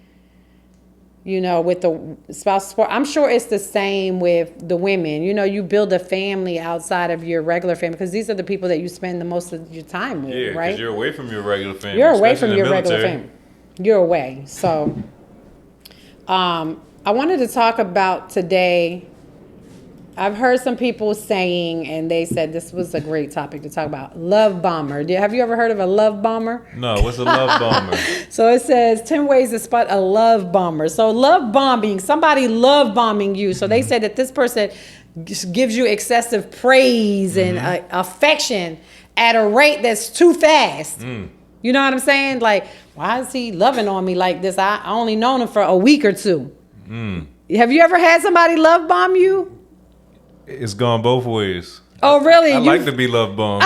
with the spouse support. I'm sure it's the same with the women. You build a family outside of your regular family because these are the people that you spend the most of your time with, right?
Yeah, because you're away from your regular family.
You're away from your regular family. You're away. So I wanted to talk about today. I've heard some people saying, and they said this was a great topic to talk about, love bomber. Have you ever heard of a love bomber?
No, what's a love bomber?
So it says 10 ways to spot a love bomber. So love bombing, somebody love bombing you. So they said that this person gives you excessive praise and affection at a rate that's too fast. You know what I'm saying? Like, why is he loving on me like this? I only known him for a week or two. Have you ever had somebody love bomb you?
It's gone both ways.
Oh, really?
I like to be love bombed.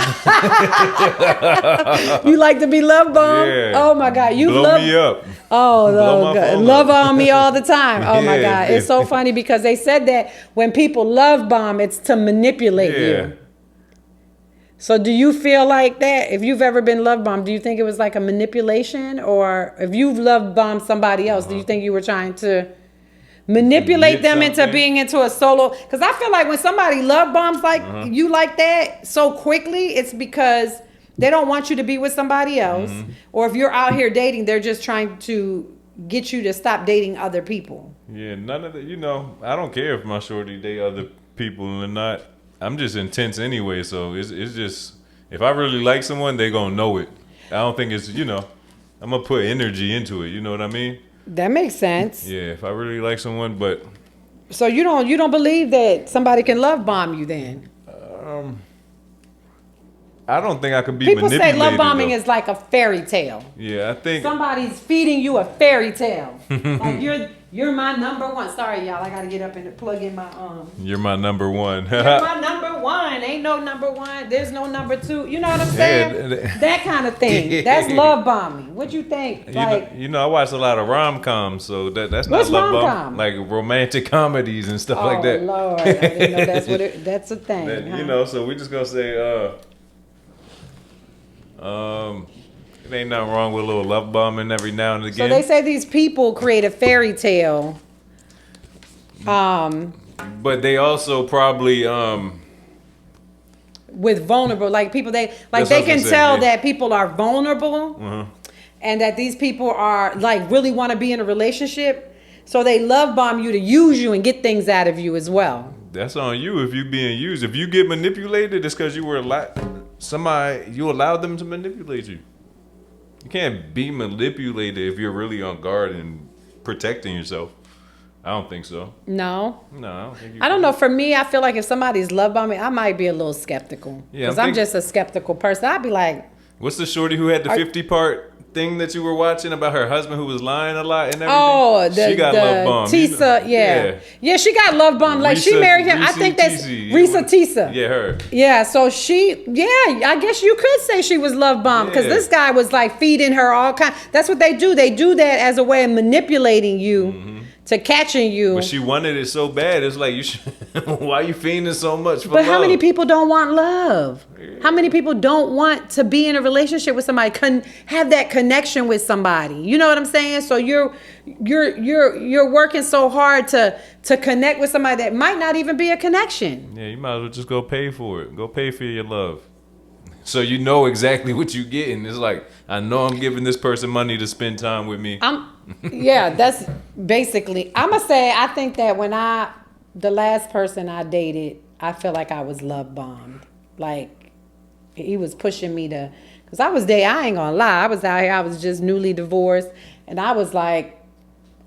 You like to be love bombed?
Yeah.
Oh, my God. You
blow me up.
Oh, God. Love on me all the time. Oh, my God. It's so funny because they said that when people love bomb, it's to manipulate you. So do you feel like that? If you've ever been love bombed, do you think it was like a manipulation? Or if you've love bombed somebody else, do you think you were trying to manipulate them into being into a solo? Because I feel like when somebody love bombs like you like that so quickly, it's because they don't want you to be with somebody else. Or if you're out here dating, they're just trying to get you to stop dating other people.
Yeah, none of that. I don't care if my shorty date other people or not. I'm just intense anyway, so it's just, if I really like someone, they gonna know it. I don't think it's, I'm gonna put energy into it. You know what I mean?
That makes sense.
Yeah, if I really like someone, but
so you don't believe that somebody can love bomb you then?
I don't think I could be
People
manipulated.
say love bombing is like a fairy tale.
Yeah, I think
somebody's feeding you a fairy tale. Like you're my number one. Sorry, y'all. I gotta get up and plug in my
You're my number one.
You're my number one. Ain't no number one. There's no number two. You know what I'm saying? That kind of thing. That's love bombing. What you think?
I watch a lot of rom-coms, so that's not
what's
love
rom-com?
bomb. Like romantic comedies and stuff like that.
Oh Lord, I didn't know that's a thing.
So we just gonna say it ain't nothing wrong with a little love bombing every now and again.
So they say these people create a fairy tale.
But they also probably
with vulnerable, like people they can tell that people are vulnerable, and that these people are like really want to be in a relationship. So they love bomb you to use you and get things out of you as well.
That's on you if you being used. If you get manipulated, it's because you were you allowed them to manipulate you. You can't be manipulated if you're really on guard and protecting yourself. I don't think so.
No.
I don't think
I don't know. For me, I feel like if somebody's love bombing, I might be a little skeptical. Yeah, because I'm just a skeptical person. I'd be like,
what's the shorty who had the 50-part thing that you were watching about her husband who was lying a lot and everything?
Oh,
she got love bombed.
Tisa, yeah, she got love bombed. Like she married him. I think that's Risa Tisa.
Yeah, her.
Yeah, so I guess you could say she was love bombed because this guy was like feeding her all kind. That's what they do. They do that as a way of manipulating you. To catching you.
But she wanted it so bad. It's like, why are you fiending so much for
love? But how many people don't want love? Yeah. How many people don't want to be in a relationship with somebody, have that connection with somebody? You know what I'm saying? So you're working so hard to connect with somebody that might not even be a connection.
Yeah, you might as well just go pay for it. Go pay for your love. So you know exactly what you're getting. It's like, I know I'm giving this person money to spend time with me.
That's basically, I'm going to say, I think that the last person I dated, I feel like I was love bombed. Like, he was pushing me to, because I ain't going to lie, I was out here, I was just newly divorced, and I was like,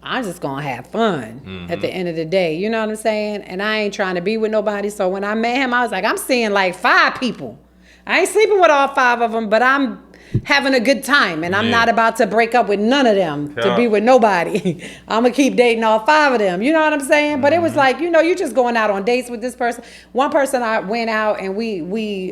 I'm just going to have fun at the end of the day. You know what I'm saying? And I ain't trying to be with nobody. So when I met him, I was like, I'm seeing like 5 people. I ain't sleeping with all 5 of them, but I'm having a good time, and I'm not about to break up with none of them to be with nobody. I'm gonna keep dating all 5 of them. You know what I'm saying? But it was like, you're just going out on dates with this person. One person I went out and we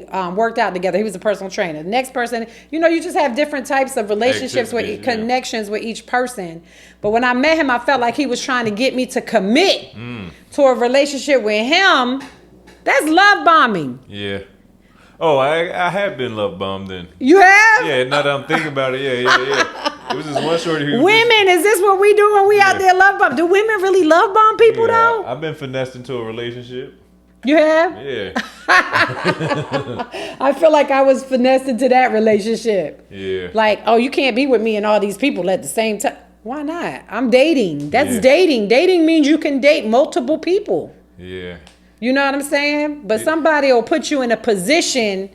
worked out together. He was a personal trainer. The next person, you just have different types of relationships connections with each person. But when I met him, I felt like he was trying to get me to commit to a relationship with him. That's love bombing.
Yeah. Oh, I have been love bombed then.
You have?
Yeah, now that I'm thinking about it, yeah. It was this one shorty who
women, is this what we do when we out there love bomb? Do women really love bomb people though?
I've been finessed into a relationship.
You have?
Yeah.
I feel like I was finessed into that relationship.
Yeah.
Like, oh, you can't be with me and all these people at the same time. Why not? I'm dating. That's dating. Dating means you can date multiple people.
Yeah.
You know what I'm saying? But somebody will put you in a position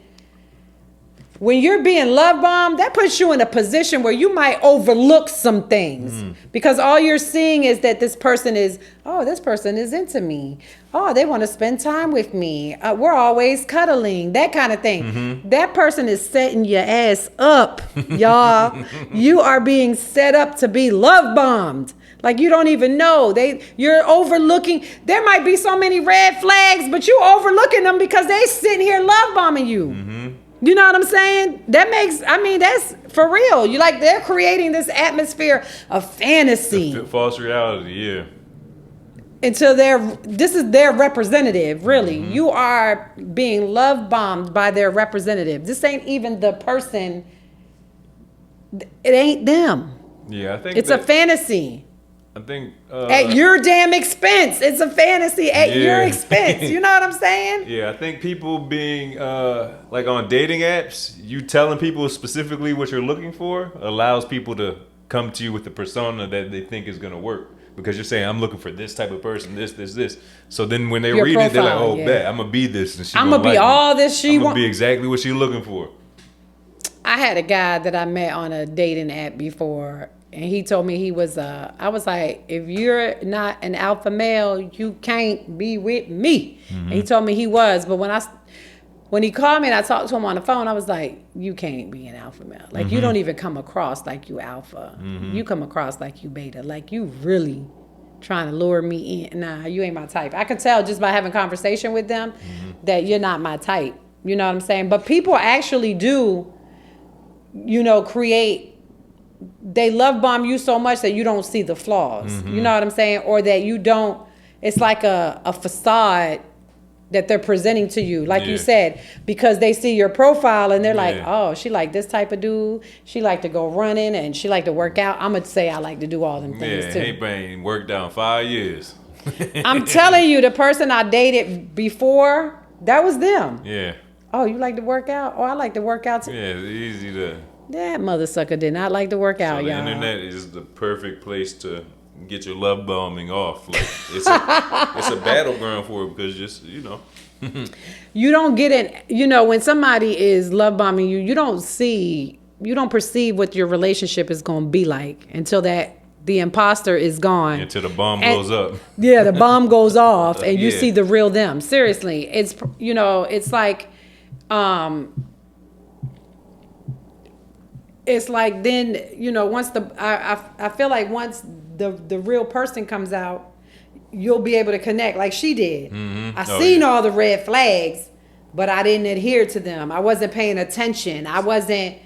when you're being love bombed, that puts you in a position where you might overlook some things because all you're seeing is that this person is into me. Oh, they want to spend time with me. We're always cuddling, that kind of thing. That person is setting your ass up, y'all. You are being set up to be love bombed. Like you don't even know. You're overlooking. There might be so many red flags, but you overlooking them because they sitting here love bombing you. You know what I'm saying? That's for real. They're creating this atmosphere of fantasy.
False reality, yeah.
Until this is their representative, really. You are being love bombed by their representative. This ain't even the person. It ain't them.
Yeah, I think
it's a fantasy.
I think
at your damn expense. It's a fantasy at your expense. You know what I'm saying?
Yeah, I think people being like on dating apps, you telling people specifically what you're looking for allows people to come to you with the persona that they think is going to work. Because you're saying, I'm looking for this type of person, this. So then when they read it, they're like, oh, bet, I'm going to be this. And
I'm going to be all this she wants.
I'm going to be exactly what she's looking for.
I had a guy that I met on a dating app before. And he told me he was, I was like, if you're not an alpha male, you can't be with me. And he told me he was. But when he called me and I talked to him on the phone, I was like, you can't be an alpha male. Like, you don't even come across like you alpha. You come across like you beta. Like, you really trying to lure me in. Nah, you ain't my type. I can tell just by having conversation with them that you're not my type. You know what I'm saying? But people actually do, they love bomb you so much that you don't see the flaws. You know what I'm saying? Or that you don't, it's like a facade that they're presenting to you, like you said, because they see your profile and they're like, oh, she like this type of dude. She like to go running and she like to work out. I'm going to say I like to do all them things too.
Hey, brain worked out 5 years.
I'm telling you, the person I dated before, that was them.
Yeah.
Oh, you like to work out? Oh, I like to work out too.
Yeah, it's easy to...
That mother sucker did not like to work out,
so the
y'all.
internet is the perfect place to get your love bombing off. Like it's a battleground for it because just
You don't get it. When somebody is love bombing you, you don't perceive what your relationship is going to be like until the imposter is gone.
Until the bomb goes up.
Yeah, the bomb goes off and you
Yeah.
see the real them. Seriously, it's it's like it's like then once I feel like once the real person comes out, you'll be able to connect like she did. I seen all the red flags, but I didn't adhere to them. I wasn't paying attention. I wasn't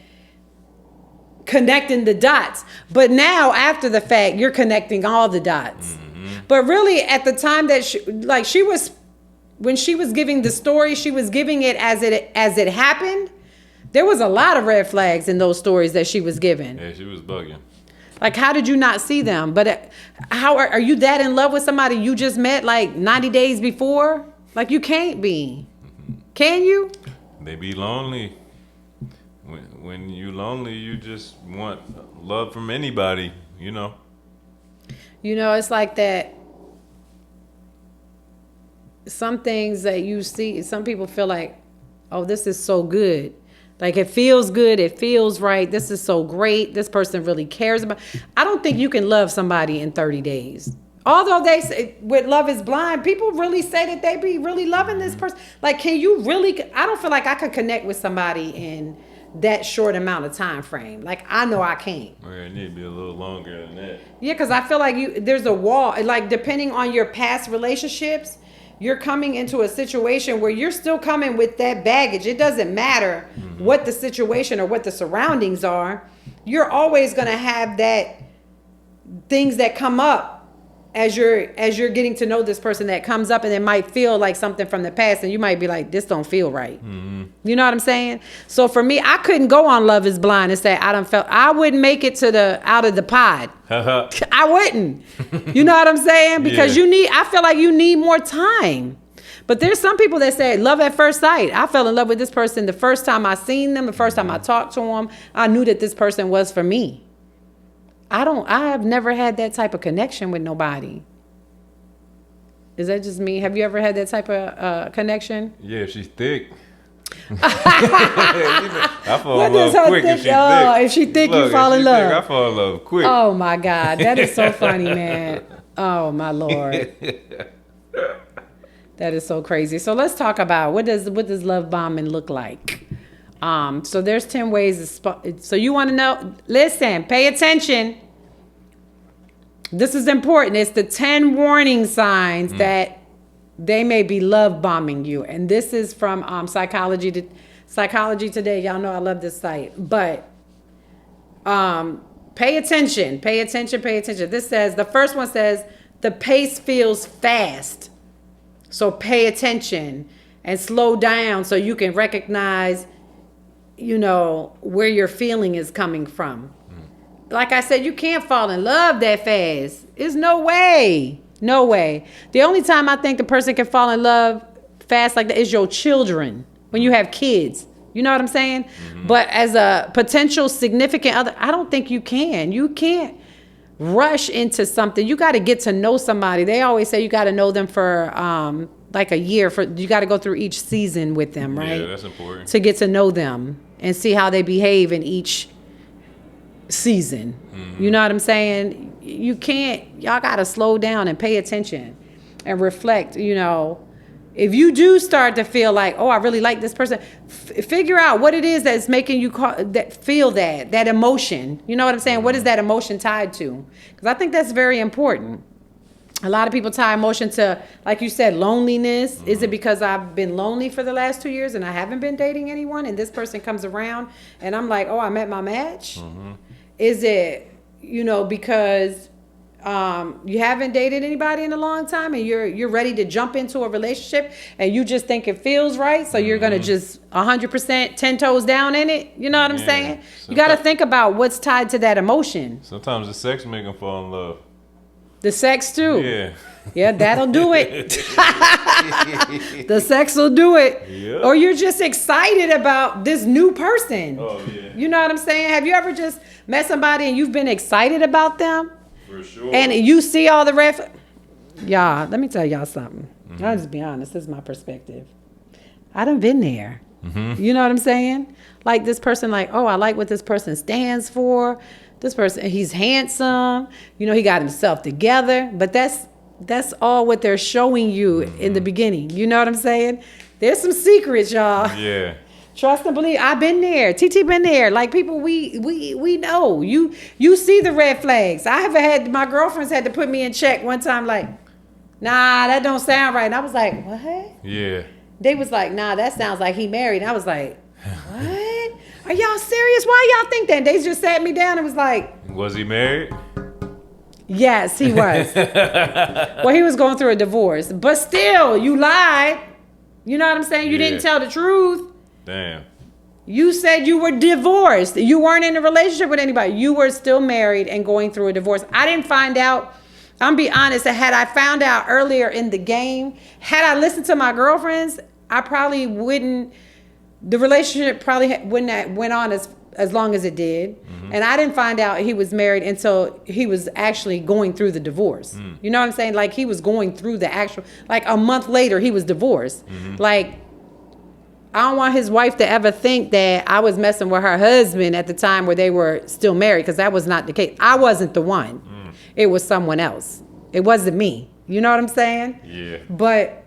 connecting the dots. But now after the fact, you're connecting all the dots. But really at the time that when she was giving the story, she was giving it as it happened. There was a lot of red flags in those stories that she was giving.
Yeah, she was bugging.
Like, how did you not see them? But how are you that in love with somebody you just met like 90 days before? Like, you can't be. Can you?
They be lonely. When you lonely, you just want love from anybody,
It's like that. Some things that you see, some people feel like, oh, this is so good. Like, it feels good. It feels right. This is so great. This person really cares about. I don't think you can love somebody in 30 days. Although they say with Love is Blind, people really say that they be really loving this person. Like, can you really? I don't feel like I could connect with somebody in that short amount of time frame. Like, I know I can't.
Well, it need to be a little longer than that.
Yeah, because I feel like there's a wall. Like, depending on your past relationships, you're coming into a situation where you're still coming with that baggage. It doesn't matter what the situation or what the surroundings are. You're always going to have that things that come up as you're getting to know this person that comes up, and it might feel like something from the past, and you might be like, this don't feel right. You know what I'm saying? So for me, I couldn't go on Love is Blind and say I wouldn't make it out of the pod. I wouldn't. You know what I'm saying? Because I feel like you need more time. But there's some people that say love at first sight. I fell in love with this person the first time I seen them, the first time I talked to them. I knew that this person was for me. I've never had that type of connection with nobody. Is that just me? Have you ever had that type of connection?
Yeah, she's thick. I fall in love quick if she's thick.
If she thick, you fall in love.
Thick, I fall in love quick.
Oh my God, that is so funny, man. Oh my Lord, that is so crazy. So let's talk about what does love bombing look like. So there's 10 ways. So you want to know? Listen, pay attention. This is important. It's the 10 warning signs that they may be love bombing you. And this is from Psychology Today. Y'all know I love this site. But pay attention. Pay attention. Pay attention. The first one says, the pace feels fast. So pay attention and slow down so you can recognize, where your feeling is coming from. Like I said, you can't fall in love that fast. There's no way. No way. The only time I think the person can fall in love fast like that is your children. When you have kids. You know what I'm saying? But as a potential significant other, I don't think you can. You can't rush into something. You got to get to know somebody. They always say you got to know them for like a year. You got to go through each season with them, right?
Yeah, that's important.
To get to know them and see how they behave in each season. You know what I'm saying? Y'all got to slow down and pay attention and reflect. If you do start to feel like, oh, I really like this person, figure out what it is that's making you feel that emotion. You know what I'm saying? What is that emotion tied to? Because I think that's very important. A lot of people tie emotion to, like you said, loneliness. Is it because I've been lonely for the last 2 years and I haven't been dating anyone, and this person comes around and I'm like, oh, I met my match? Is it, because you haven't dated anybody in a long time and you're ready to jump into a relationship and you just think it feels right, so you're going to just 100% 10 toes down in it? You know what I'm saying? You got to think about what's tied to that emotion.
Sometimes the sex make them fall in love.
The sex too.
Yeah.
Yeah, that'll do it. The sex will do it.
Yep.
Or you're just excited about this new person.
Oh, yeah.
You know what I'm saying? Have you ever just met somebody and you've been excited about them?
For sure.
And you see all the y'all, let me tell y'all something. I'll just be honest. This is my perspective. I done been there. You know what I'm saying? Like this person, like, oh, I like what this person stands for. This person, he's handsome. You know, he got himself together. But that's all what they're showing you in the beginning. You know what I'm saying? There's some secrets, y'all.
Yeah.
Trust and believe. I've been there. Titi been there. Like people, we know. You see the red flags. I have had my girlfriends had to put me in check one time. Like, nah, that don't sound right. And I was like, what?
Yeah.
They was like, nah, that sounds like he married. And I was like, what? Are y'all serious? Why y'all think that? They just sat me down and was like,
was he married?
yes, he was. Well, he was going through a divorce. But still, you lied. You know what I'm saying? You didn't tell the truth.
Damn.
You said you were divorced. You weren't in a relationship with anybody. You were still married and going through a divorce. I didn't find out. I'm be honest. Had I found out earlier in the game, had I listened to my girlfriends, I probably wouldn't. The relationship probably wouldn't have went on as long as it did. And I didn't find out he was married until he was actually going through the divorce. You know what I'm saying? Like he was going through the actual. Like a month later, he was divorced. Like. I don't want his wife to ever think that I was messing with her husband at the time where they were still married, because that was not the case. I wasn't the one. It was someone else. It wasn't me. You know what I'm saying?
Yeah.
But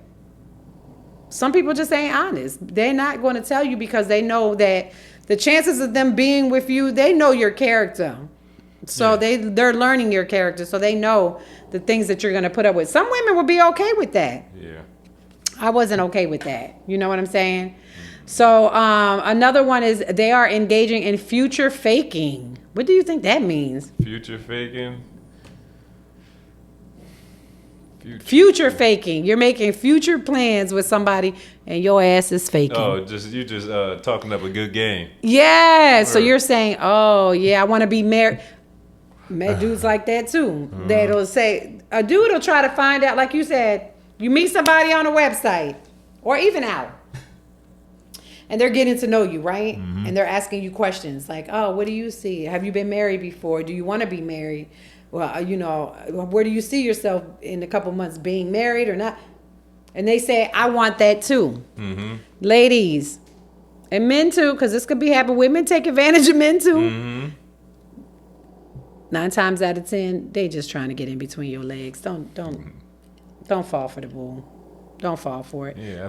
some people just ain't honest. They're not going to tell you because they know that the chances of them being with you, they know your character. So they're learning your character. So they know the things that you're going to put up with. Some women would be okay with that.
Yeah.
I wasn't okay with that. You know what I'm saying? So another one is they are engaging in future faking. What do you think that means?
Future faking.
Future faking. You're making future plans with somebody and your ass is faking.
Oh, you just talking up a good game.
Yeah. So you're saying, oh, yeah, I want to be married. Met dudes like that too. That'll say, a dude will try to find out, like you said, you meet somebody on a website or even out. And they're getting to know you, right? And they're asking you questions like, oh, what do you see? Have you been married before? Do you want to be married? Well, you know, where do you see yourself in a couple months, being married or not? And they say, I want that too. Ladies, and men too, because this could be happening. Women take advantage of men too. 9 times out of 10, they just trying to get in between your legs. Don't fall for the bull. Don't fall for it.
Yeah,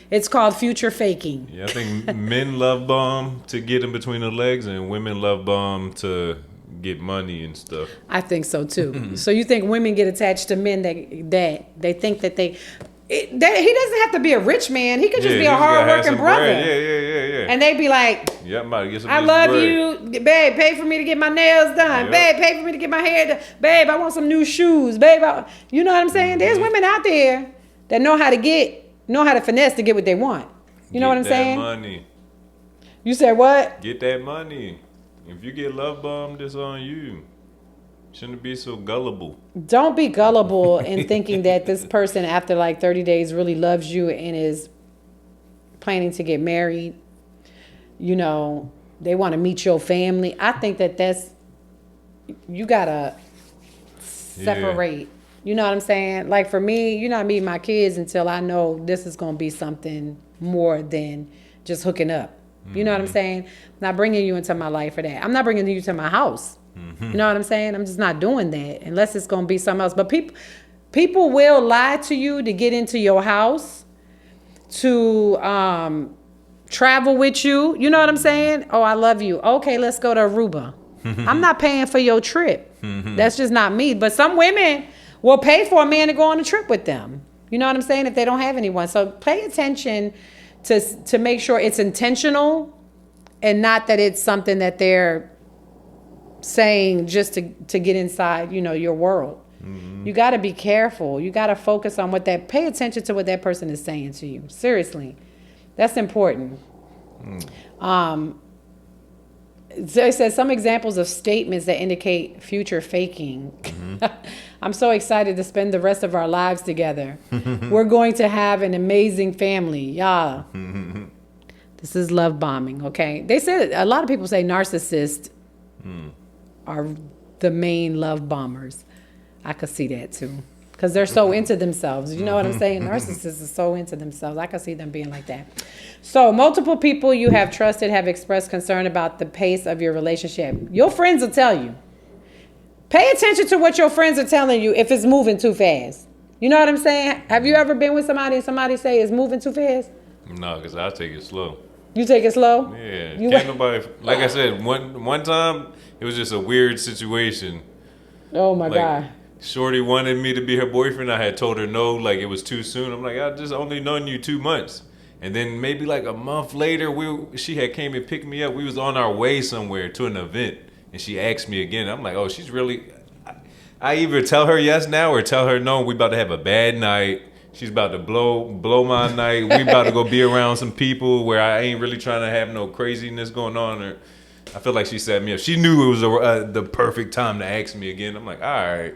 it's called future faking.
Yeah, I think men love bomb to get in between the legs, and women love bomb to get money and stuff.
I think so too. So you think women get attached to men that they think that he doesn't have to be a rich man. He could just be a hardworking brother.
Yeah.
And they be like,
yeah, I'm about to get some.
I love you, babe. Pay for me to get my nails done, babe. Pay for me to get my hair done, babe. I want some new shoes, babe. You know what I'm saying? There's women out there that know how to finesse to get what they want. You know what I'm saying?
Get that money.
You said what?
Get that money. If you get love bombed, it's on you. Shouldn't be so gullible.
Don't be gullible in thinking that this person after like 30 days really loves you and is planning to get married. You know, they want to meet your family. I think you gotta separate. Yeah. You know what I'm saying? Like for me, you're not meeting my kids until I know this is going to be something more than just hooking up. You know what I'm saying? I'm not bringing you into my life for that. I'm not bringing you to my house. You know what I'm saying? I'm just not doing that unless it's going to be something else. But people will lie to you to get into your house, to travel with you. You know what I'm saying? Oh, I love you. Okay, let's go to Aruba. I'm not paying for your trip. That's just not me. But some women will pay for a man to go on a trip with them. You know what I'm saying? If they don't have anyone. So pay attention to make sure it's intentional and not that it's something that they're saying just to get inside, you know, your world. You got to be careful. You got to focus on pay attention to what that person is saying to you. Seriously. That's important. So it says some examples of statements that indicate future faking. I'm so excited to spend the rest of our lives together. We're going to have an amazing family. Yeah. This is love bombing, okay? They said a lot of people say narcissists are the main love bombers. I could see that too. Because they're so into themselves. You know what I'm saying? Narcissists are so into themselves. I could see them being like that. So multiple people you have trusted have expressed concern about the pace of your relationship. Your friends will tell you. Pay attention to what your friends are telling you if it's moving too fast. You know what I'm saying? Have you ever been with somebody and somebody say it's moving too fast?
No, because I take it slow.
You take it slow?
Yeah. Can't nobody, like I said, one time, it was just a weird situation.
Oh, my God.
Shorty wanted me to be her boyfriend. I had told her no, like it was too soon. I'm like, I just only known you 2 months. And then maybe like a month later, she had came and picked me up. We was on our way somewhere to an event. And she asked me again. I'm like, oh, she's really... I either tell her yes now or tell her no. We about to have a bad night. She's about to blow my night. We about to go be around some people where I ain't really trying to have no craziness going on. Or I feel like she set me up. She knew it was the perfect time to ask me again. I'm like, all right.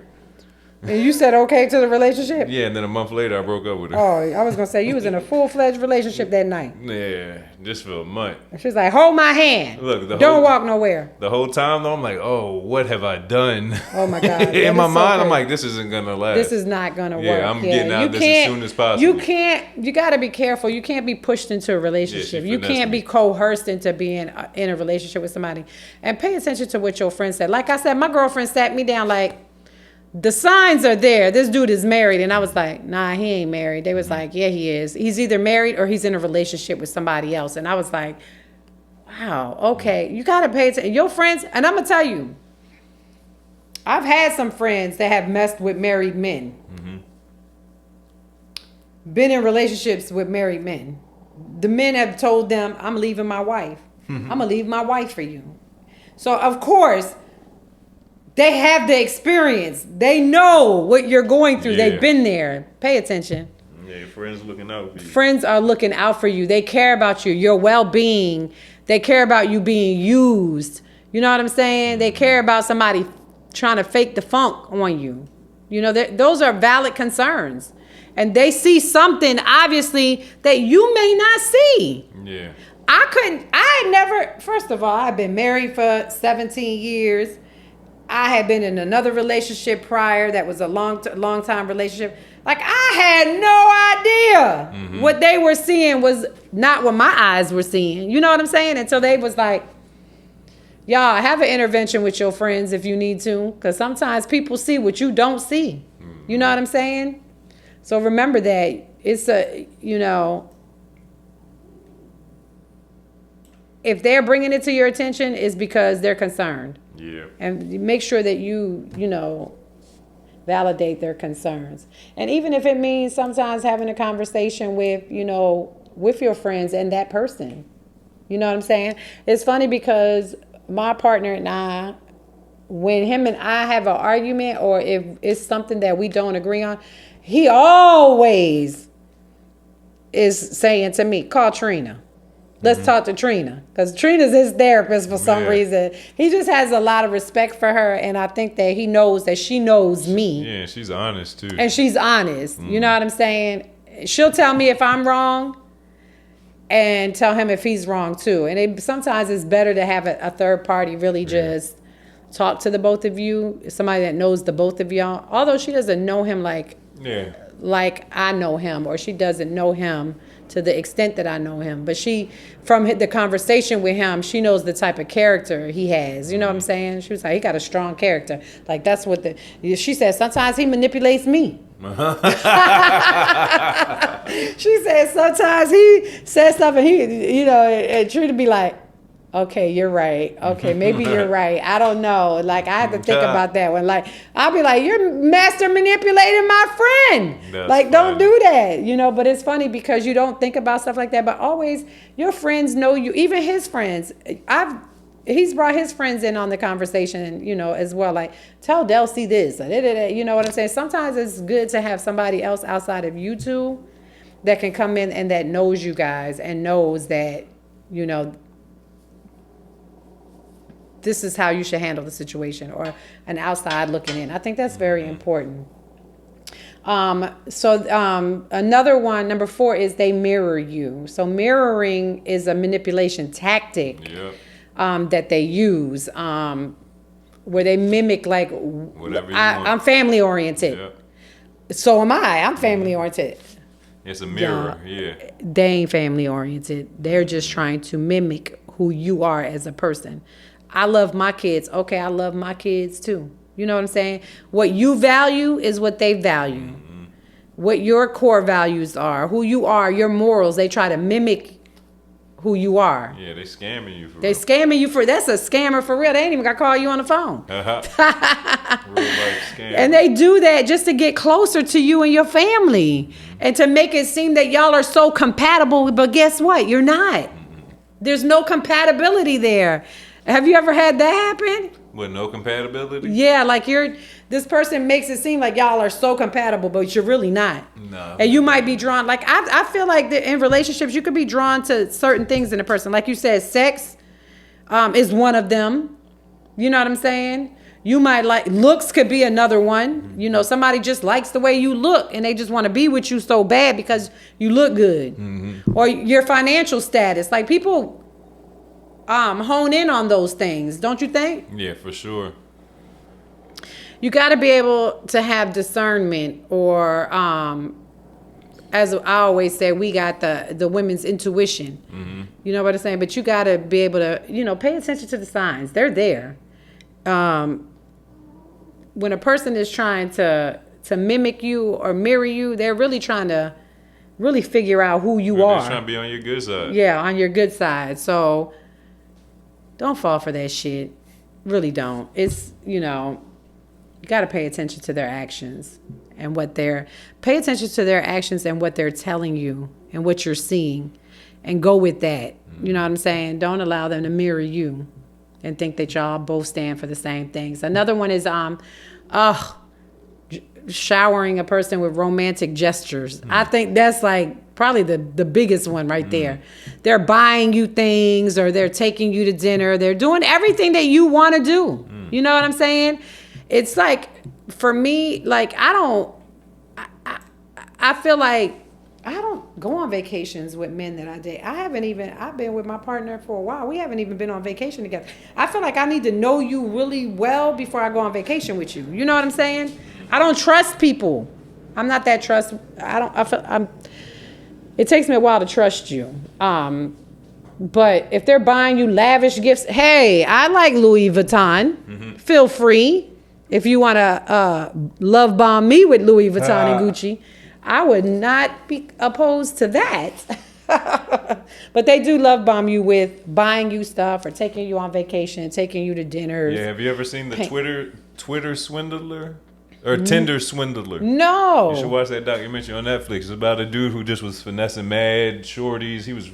And you said okay to the relationship?
Yeah, and then a month later I broke up with her.
Oh, I was going to say, you was in a full-fledged relationship that night.
Yeah, just for a month.
She's like, hold my hand. Look, don't walk nowhere.
The whole time, though, I'm like, oh, what have I done?
Oh, my God.
In my mind, I'm like, this isn't going to last.
This is not going to work.
Yeah, I'm getting out of this as soon as possible.
You got to be careful. You can't be pushed into a relationship. You can't be coerced into being in a relationship with somebody. And pay attention to what your friend said. Like I said, my girlfriend sat me down like, the signs are there. This dude is married. And I was like, nah, he ain't married. They was like, yeah, he is. He's either married or he's in a relationship with somebody else. And I was like, wow, okay. You got to pay attention. Your friends, and I'm going to tell you, I've had some friends that have messed with married men. Mm-hmm. Been in relationships with married men. The men have told them, I'm leaving my wife. Mm-hmm. I'm going to leave my wife for you. So, of course, they have the experience. They know what you're going through. Yeah. They've been there. Pay attention.
Yeah, your friends looking out for you.
Friends are looking out for you. They care about you, your well-being. They care about you being used. You know what I'm saying? They care about somebody trying to fake the funk on you. You know, those are valid concerns. And they see something, obviously, that you may not see.
Yeah.
First of all, I've been married for 17 years. I had been in another relationship prior that was a long time relationship. Like, I had no idea what they were seeing was not what my eyes were seeing. You know what I'm saying? And so they was like, y'all, have an intervention with your friends if you need to. Because sometimes people see what you don't see. You know what I'm saying? So remember that. It's if they're bringing it to your attention, it's because they're concerned.
Yeah. And
make sure that you validate their concerns. And even if it means sometimes having a conversation with your friends and that person. You know what I'm saying? It's funny because my partner and I, when him and I have an argument or if it's something that we don't agree on, he always is saying to me, call Trina. Let's talk to Trina, because Trina's his therapist for some reason. He just has a lot of respect for her, and I think that he knows that she knows me.
Yeah, she's honest, too.
And she's honest. You know what I'm saying? She'll tell me if I'm wrong and tell him if he's wrong, too. And sometimes it's better to have a third party really just talk to the both of you, somebody that knows the both of y'all. Although she doesn't know him like I know him, or she doesn't know him to the extent that I know him. But from the conversation with him, she knows the type of character he has. You know what I'm saying? She was like, he got a strong character. Like, that's what she said, sometimes he manipulates me. She said sometimes he says stuff and and Trina be like, okay, you're right. Okay, maybe you're right. I don't know. Like, I have to think about that one. Like, I'll be like, you're master manipulating my friend. That's like, don't do that. But it's funny because you don't think about stuff like that. But always, your friends know you. Even his friends. He's brought his friends in on the conversation, as well. Like, tell Delcy this. You know what I'm saying? Sometimes it's good to have somebody else outside of you two that can come in and that knows you guys and knows that, this is how you should handle the situation, or an outside looking in. I think that's very important. Another one, number 4, is they mirror you. So mirroring is a manipulation tactic that they use. where they mimic like
Whatever you want.
I'm family oriented.
Yeah.
So am I. I'm family oriented.
It's a mirror. Yeah.
They ain't family oriented. They're just trying to mimic who you are as a person. I love my kids. Okay, I love my kids too. You know what I'm saying? What you value is what they value. Mm-hmm. What your core values are, who you are, your morals, they try to mimic who you are.
Yeah, they scamming you for
They
real.
Scamming you for, that's a scammer for real. They ain't even got to call you on the phone.
Real life scam.
And they do that just to get closer to you and your family. And to make it seem that y'all are so compatible, but guess what? You're not. There's no compatibility there. Have you ever had that happen?
With no compatibility?
Yeah, like this person makes it seem like y'all are so compatible, but you're really not.
No.
And you might be drawn, like I feel like that in relationships, you could be drawn to certain things in a person. Like you said, sex is one of them. You know what I'm saying? You might like, looks could be another one. You know, somebody just likes the way you look and they just want to be with you so bad because you look good. Mm-hmm. Or your financial status. Like people hone in on those things, don't you think?
Yeah, for sure.
You got to be able to have discernment, or as I always say, we got the women's intuition. Mm-hmm. You know what I'm saying? But you got to be able to, pay attention to the signs. They're there. When a person is trying to mimic you or mirror you, they're really trying to really figure out who you are.
They're trying to be on your good side.
Yeah, on your good side. So don't fall for that shit. Really don't. It's, you got to pay attention to their actions and pay attention to their actions and what they're telling you and what you're seeing, and go with that. You know what I'm saying? Don't allow them to mirror you and think that y'all both stand for the same things. Another one is showering a person with romantic gestures. I think that's like probably the biggest one right there. They're buying you things, or they're taking you to dinner. They're doing everything that you want to do. You know what I'm saying? It's like, for me, like I feel like I don't go on vacations with men that I date. I've been with my partner for a while. We haven't even been on vacation together. I feel like I need to know you really well before I go on vacation with you. You know what I'm saying? I don't trust people. I'm not that it takes me a while to trust you. But if they're buying you lavish gifts, hey, I like Louis Vuitton. Mm-hmm. Feel free. If you want to love bomb me with Louis Vuitton and Gucci, I would not be opposed to that. But they do love bomb you with buying you stuff or taking you on vacation, taking you to dinners.
Yeah, have you ever seen the Twitter swindler? Or Tinder swindler?
No.
You should watch that documentary on Netflix. It's about a dude who just was finessing mad shorties. He was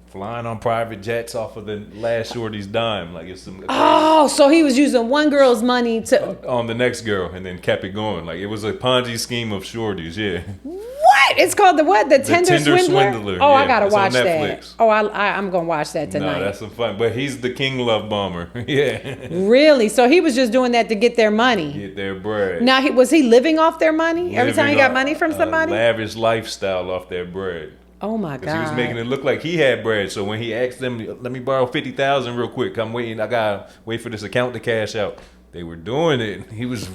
flying on private jets off of the last shorty's dime. Like, it's some.
Oh, so he was using one girl's money to
on the next girl, and then kept it going. Like, it was a Ponzi scheme of shorties. Yeah.
What? It's called the what? The Tinder Swindler? Oh,
yeah,
I gotta watch
that.
Oh, I'm gonna watch that tonight.
No, that's some fun. But he's the king love bomber. Yeah.
Really? So he was just doing that to get their money.
Get their bread.
Now, was he living off their money every time he got money from somebody?
Lavish lifestyle off their bread.
Oh my God!
He was making it look like he had bread. So when he asked them, "Let me borrow $50,000 real quick. I'm waiting. I gotta wait for this account to cash out." They were doing it. He was.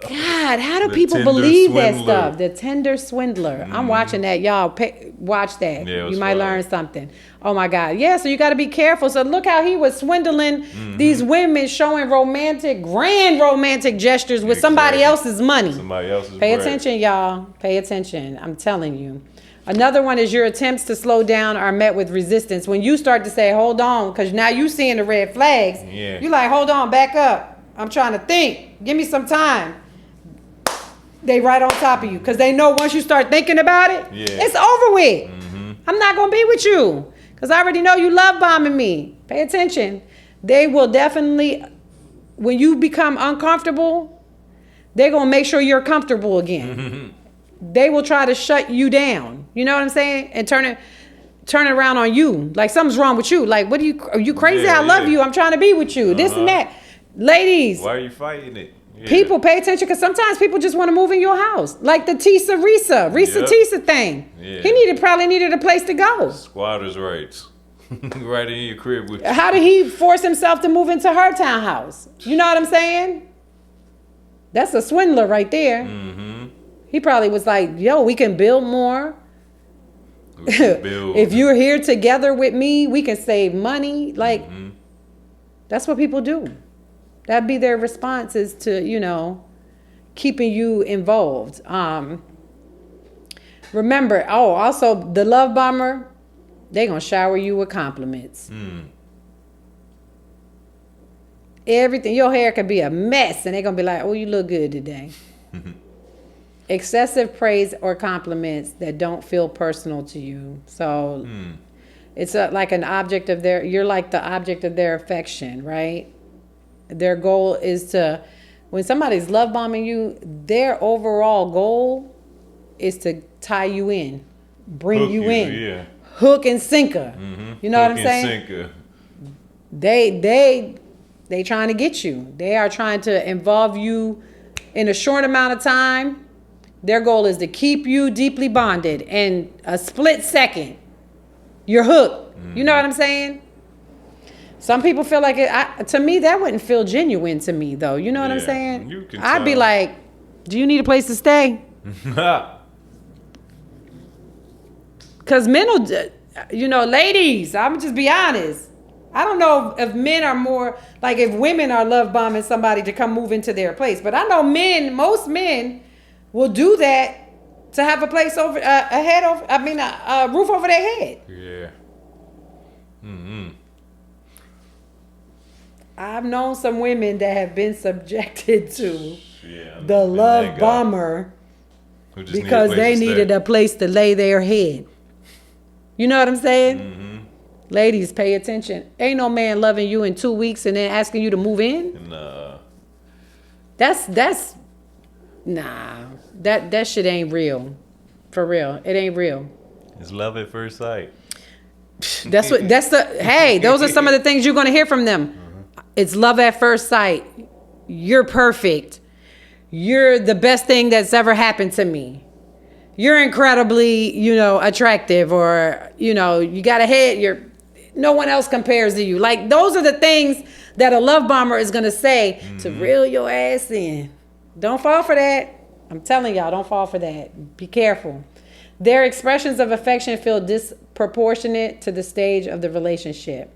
God, how do people believe that stuff? The Tinder swindler. Mm-hmm. I'm watching that, y'all. Watch that. Yeah, you might learn something. Oh my God! Yeah, so you got to be careful. So look how he was swindling these women, showing grand romantic gestures with somebody else's money.
Somebody else's.
Pay attention, y'all. Pay attention. I'm telling you. Another one is your attempts to slow down are met with resistance. When you start to say, hold on, because now you seeing the red flags. Yeah. You're like, hold on, back up. I'm trying to think. Give me some time. They right on top of you. Because they know once you start thinking about it, it's over with. Mm-hmm. I'm not going to be with you. Because I already know you love bombing me. Pay attention. They will definitely, when you become uncomfortable, they're going to make sure you're comfortable again. Mm-hmm. They will try to shut you down. You know what I'm saying? And turn it around on you. Like something's wrong with you. Like, are you crazy? Yeah, I love you. I'm trying to be with you. This and that. Ladies.
Why are you fighting it? Yeah.
People pay attention, because sometimes people just want to move in your house. Like the Risa Tisa thing. Yeah. He probably needed a place to go.
Squatters' rights. Right in your crib with you.
How did he force himself to move into her townhouse? You know what I'm saying? That's a swindler right there.
Mm-hmm.
He probably was like, yo, we can build more. If you're here together with me, we can save money. Like, that's what people do. That'd be their response, is to, you know, keeping you involved. Remember, also the love bomber, they gonna shower you with compliments. Everything, your hair could be a mess, and they gonna be like, "Oh, you look good today." Excessive praise or compliments that don't feel personal to you. So it's like an object of you're like the object of their affection, right? Their goal is to, when somebody's love bombing you, their overall goal is to tie you in, bring
Hook
you in.
Yeah.
Hook and sinker. You know
Hook
what I'm saying?
Sinker.
They trying to get you. They are trying to involve you in a short amount of time. Their goal is to keep you deeply bonded. In a split second, you're hooked. You know what I'm saying? Some people feel like it. To me, that wouldn't feel genuine to me, though. You know what I'm saying?
You can
I'd be
tell.
like, do you need a place to stay? Because men will, you know, ladies, I'm just be honest. I don't know if men are more, like if women are love bombing somebody to come move into their place. But I know most men will do that to have a place over, a roof over their head.
Yeah.
I've known some women that have been subjected to the love bomber because they needed a place to lay their head. You know what I'm saying? Ladies, pay attention. Ain't no man loving you in 2 weeks and then asking you to move in.
Nah.
That shit ain't real. For real. It ain't real.
It's love at first sight.
Hey, those are some of the things you're going to hear from them. It's love at first sight. You're perfect. You're the best thing that's ever happened to me. You're incredibly, you know, attractive, or, you know, you got a head, no one else compares to you. Like, those are the things that a love bomber is going to say to reel your ass in. Don't fall for that. I'm telling y'all, don't fall for that. Be careful. Their expressions of affection feel disproportionate to the stage of the relationship.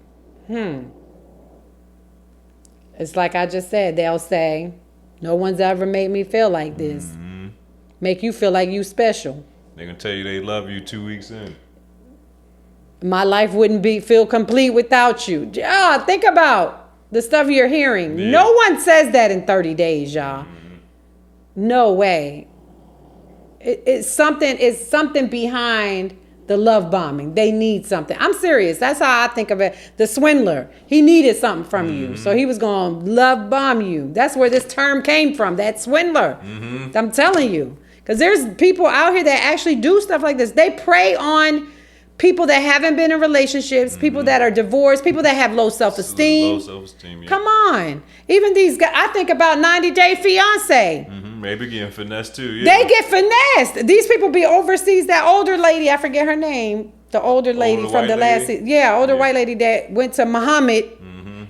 It's like I just said, they'll say, no one's ever made me feel like this. Make you feel like you special.
They're going to tell you they love you 2 weeks in.
My life wouldn't feel complete without you. Think about the stuff you're hearing. Yeah. No one says that in 30 days, y'all. No way. It's something behind the love bombing. They need something. I'm serious. That's how I think of it. The swindler, he needed something from you. So he was going to love bomb you. That's where this term came from, that swindler. I'm telling you. Because there's people out here that actually do stuff like this. They prey on people that haven't been in relationships, people that are divorced, people that have low self-esteem.
Low self-esteem, yeah.
Come on. Even these guys, I think about 90 Day Fiance.
Maybe getting finessed too. Yeah.
They get finessed. These people be overseas. That older lady, I forget her name. The older lady from the last season. Yeah, older white lady that went to Muhammad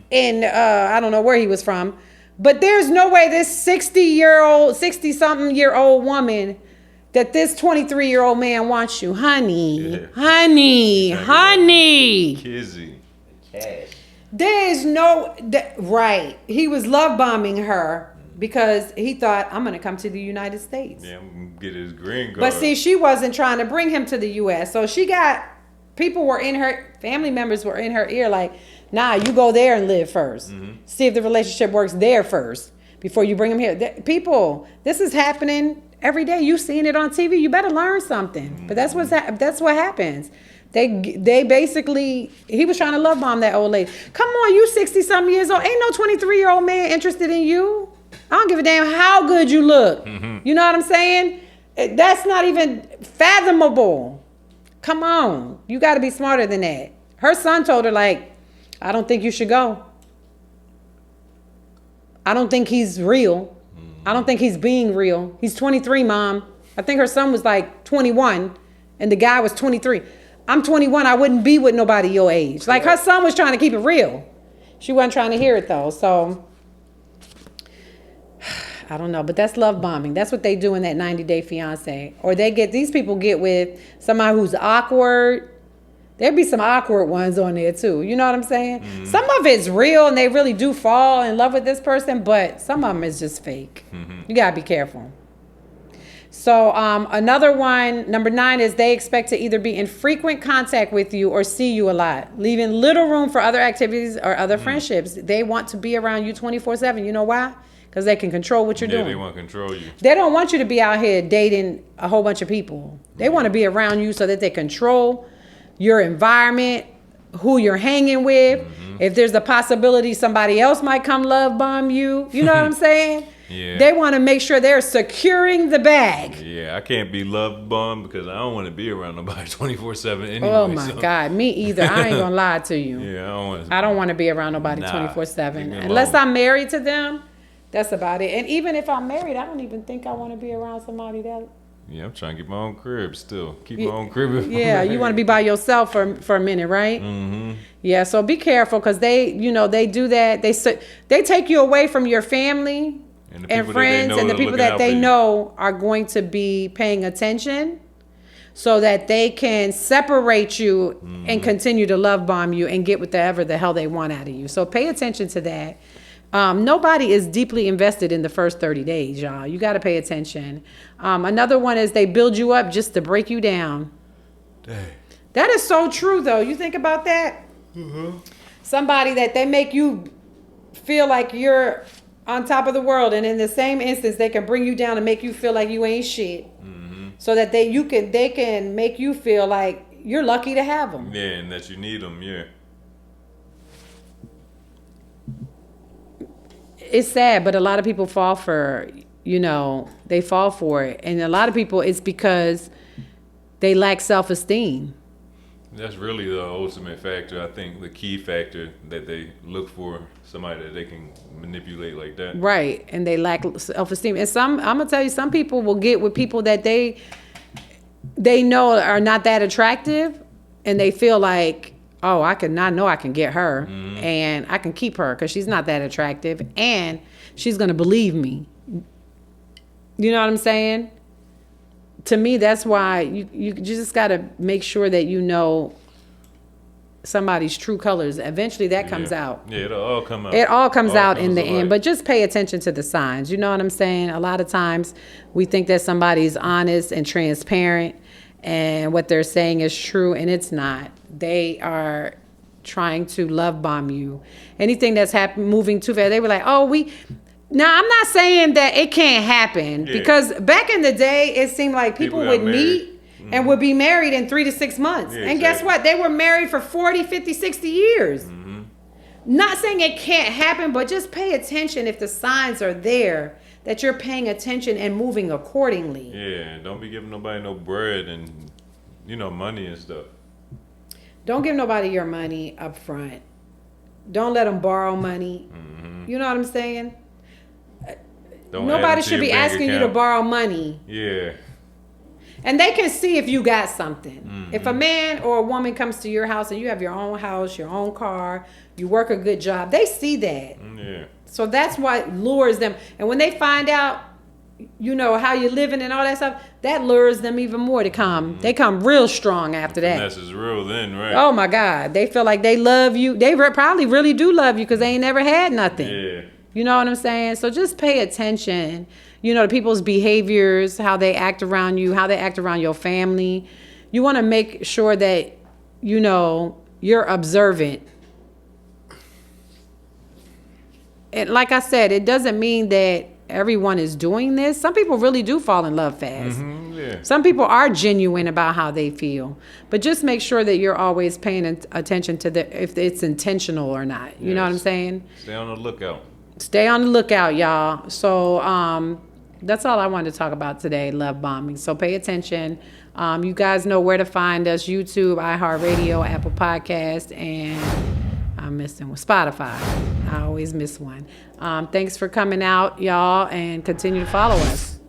in, I don't know where he was from. But there's no way this 60-something-year-old woman that this 23-year-old man wants you. Honey.
Kizzy.
Cash.
There is no... right. He was love bombing her because he thought, I'm going to come to the United States.
Yeah, I'm going to get his green card.
But see, she wasn't trying to bring him to the U.S. So she got... family members were in her ear like, nah, you go there and live first. See if the relationship works there first before you bring him here. People, this is happening every day. You've seen it on TV. You better learn something. But that's what happens. They basically, he was trying to love bomb that old lady. Come on, you 60-something years old. Ain't no 23-year-old man interested in you. I don't give a damn how good you look. You know what I'm saying? That's not even fathomable. Come on. You got to be smarter than that. Her son told her, like, I don't think you should go. I don't think he's real. I don't think he's being real. He's 23, Mom. I think her son was like 21 and the guy was 23. I'm 21. I wouldn't be with nobody your age. Like her son was trying to keep it real. She wasn't trying to hear it though. So I don't know, but that's love bombing. That's what they do in that 90-day fiance. Or these people get with somebody who's awkward. There'd be some awkward ones on there too. You know what I'm saying? Mm-hmm. Some of it's real and they really do fall in love with this person, but some of them is just fake. Mm-hmm. You gotta be careful. So another one, number 9, is they expect to either be in frequent contact with you or see you a lot, leaving little room for other activities or other friendships. They want to be around you 24/7. You know why? Because they can control what you're doing.
They want to control you.
They don't want you to be out here dating a whole bunch of people. They want to be around you so that they control your environment, who you're hanging with. Mm-hmm. If there's a possibility somebody else might come love bomb you. You know what I'm saying? Yeah. They want to make sure they're securing the bag.
Yeah, I can't be love bombed because I don't want to be around nobody 24/7 anyway.
Oh my God, me either. I ain't gonna lie to you.
Yeah,
I don't want to be around nobody 24/7 unless I'm married to them. That's about it. And even if I'm married, I don't even think I want to be around somebody that.
Yeah, I'm trying to get my own crib still. Keep my own crib.
Yeah, you want to be by yourself for a minute, right? Mm-hmm. Yeah, so be careful because they do that. They take you away from your family and friends and the people that they know are going to be paying attention so that they can separate you and continue to love bomb you and get whatever the hell they want out of you. So pay attention to that. Nobody is deeply invested in the first 30 days, y'all. You got to pay attention. Another one is they build you up just to break you down. Dang. That is so true, though. You think about that? Mm-hmm. Somebody that they make you feel like you're on top of the world, and in the same instance, they can bring you down and make you feel like you ain't shit. Mm-hmm. So that they can make you feel like you're lucky to have them.
Yeah, and that you need them. Yeah.
It's sad, but a lot of people fall for, they fall for it. And a lot of people, it's because they lack self-esteem.
That's really the ultimate factor. I think the key factor that they look for, somebody that they can manipulate like that. Right.
And they lack self-esteem. And I'm going to tell you, some people will get with people that they know are not that attractive. And they feel like, oh, I know I can get her and I can keep her because she's not that attractive and she's going to believe me. You know what I'm saying? To me, that's why you just got to make sure that you know somebody's true colors. Eventually that comes out.
Yeah, it'll all come out.
It all comes out in the end, but just pay attention to the signs. You know what I'm saying? A lot of times we think that somebody's honest and transparent and what they're saying is true, and it's not. They are trying to love bomb you. Anything that's moving too fast, they were like, Now, I'm not saying that it can't happen because back in the day, it seemed like people would meet and would be married in 3 to 6 months. And guess what? They were married for 40, 50, 60 years. Mm-hmm. Not saying it can't happen, but just pay attention if the signs are there that you're paying attention and moving accordingly.
Yeah, don't be giving nobody no bread and, money and stuff.
Don't give nobody your money up front. Don't let them borrow money. Mm-hmm. You know what I'm saying? Nobody should be asking you to borrow money.
Yeah.
And they can see if you got something. Mm-hmm. If a man or a woman comes to your house and you have your own house, your own car, you work a good job, they see that. Yeah. So that's what lures them. And when they find out, how you're living and all that stuff, that lures them even more to come. Mm-hmm. They come real strong after that.
That's is real then, right?
Oh my God. They feel like they love you. They probably really do love you because they ain't never had nothing. Yeah. You know what I'm saying? So just pay attention, to people's behaviors, how they act around you, how they act around your family. You want to make sure that, you're observant. And like I said, it doesn't mean that everyone is doing this. Some people really do fall in love fast. Mm-hmm, yeah. Some people are genuine about how they feel. But just make sure that you're always paying attention to if it's intentional or not. You know what I'm saying?
Stay on the lookout.
Stay on the lookout, y'all. So that's all I wanted to talk about today, love bombing. So pay attention. You guys know where to find us: YouTube, iHeartRadio, Apple Podcast, and I'm missing one, Spotify. I always miss one. Thanks for coming out, y'all, and continue to follow us.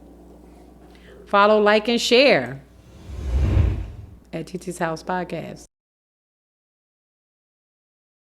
Follow, like, and share. at Titi's House Podcast.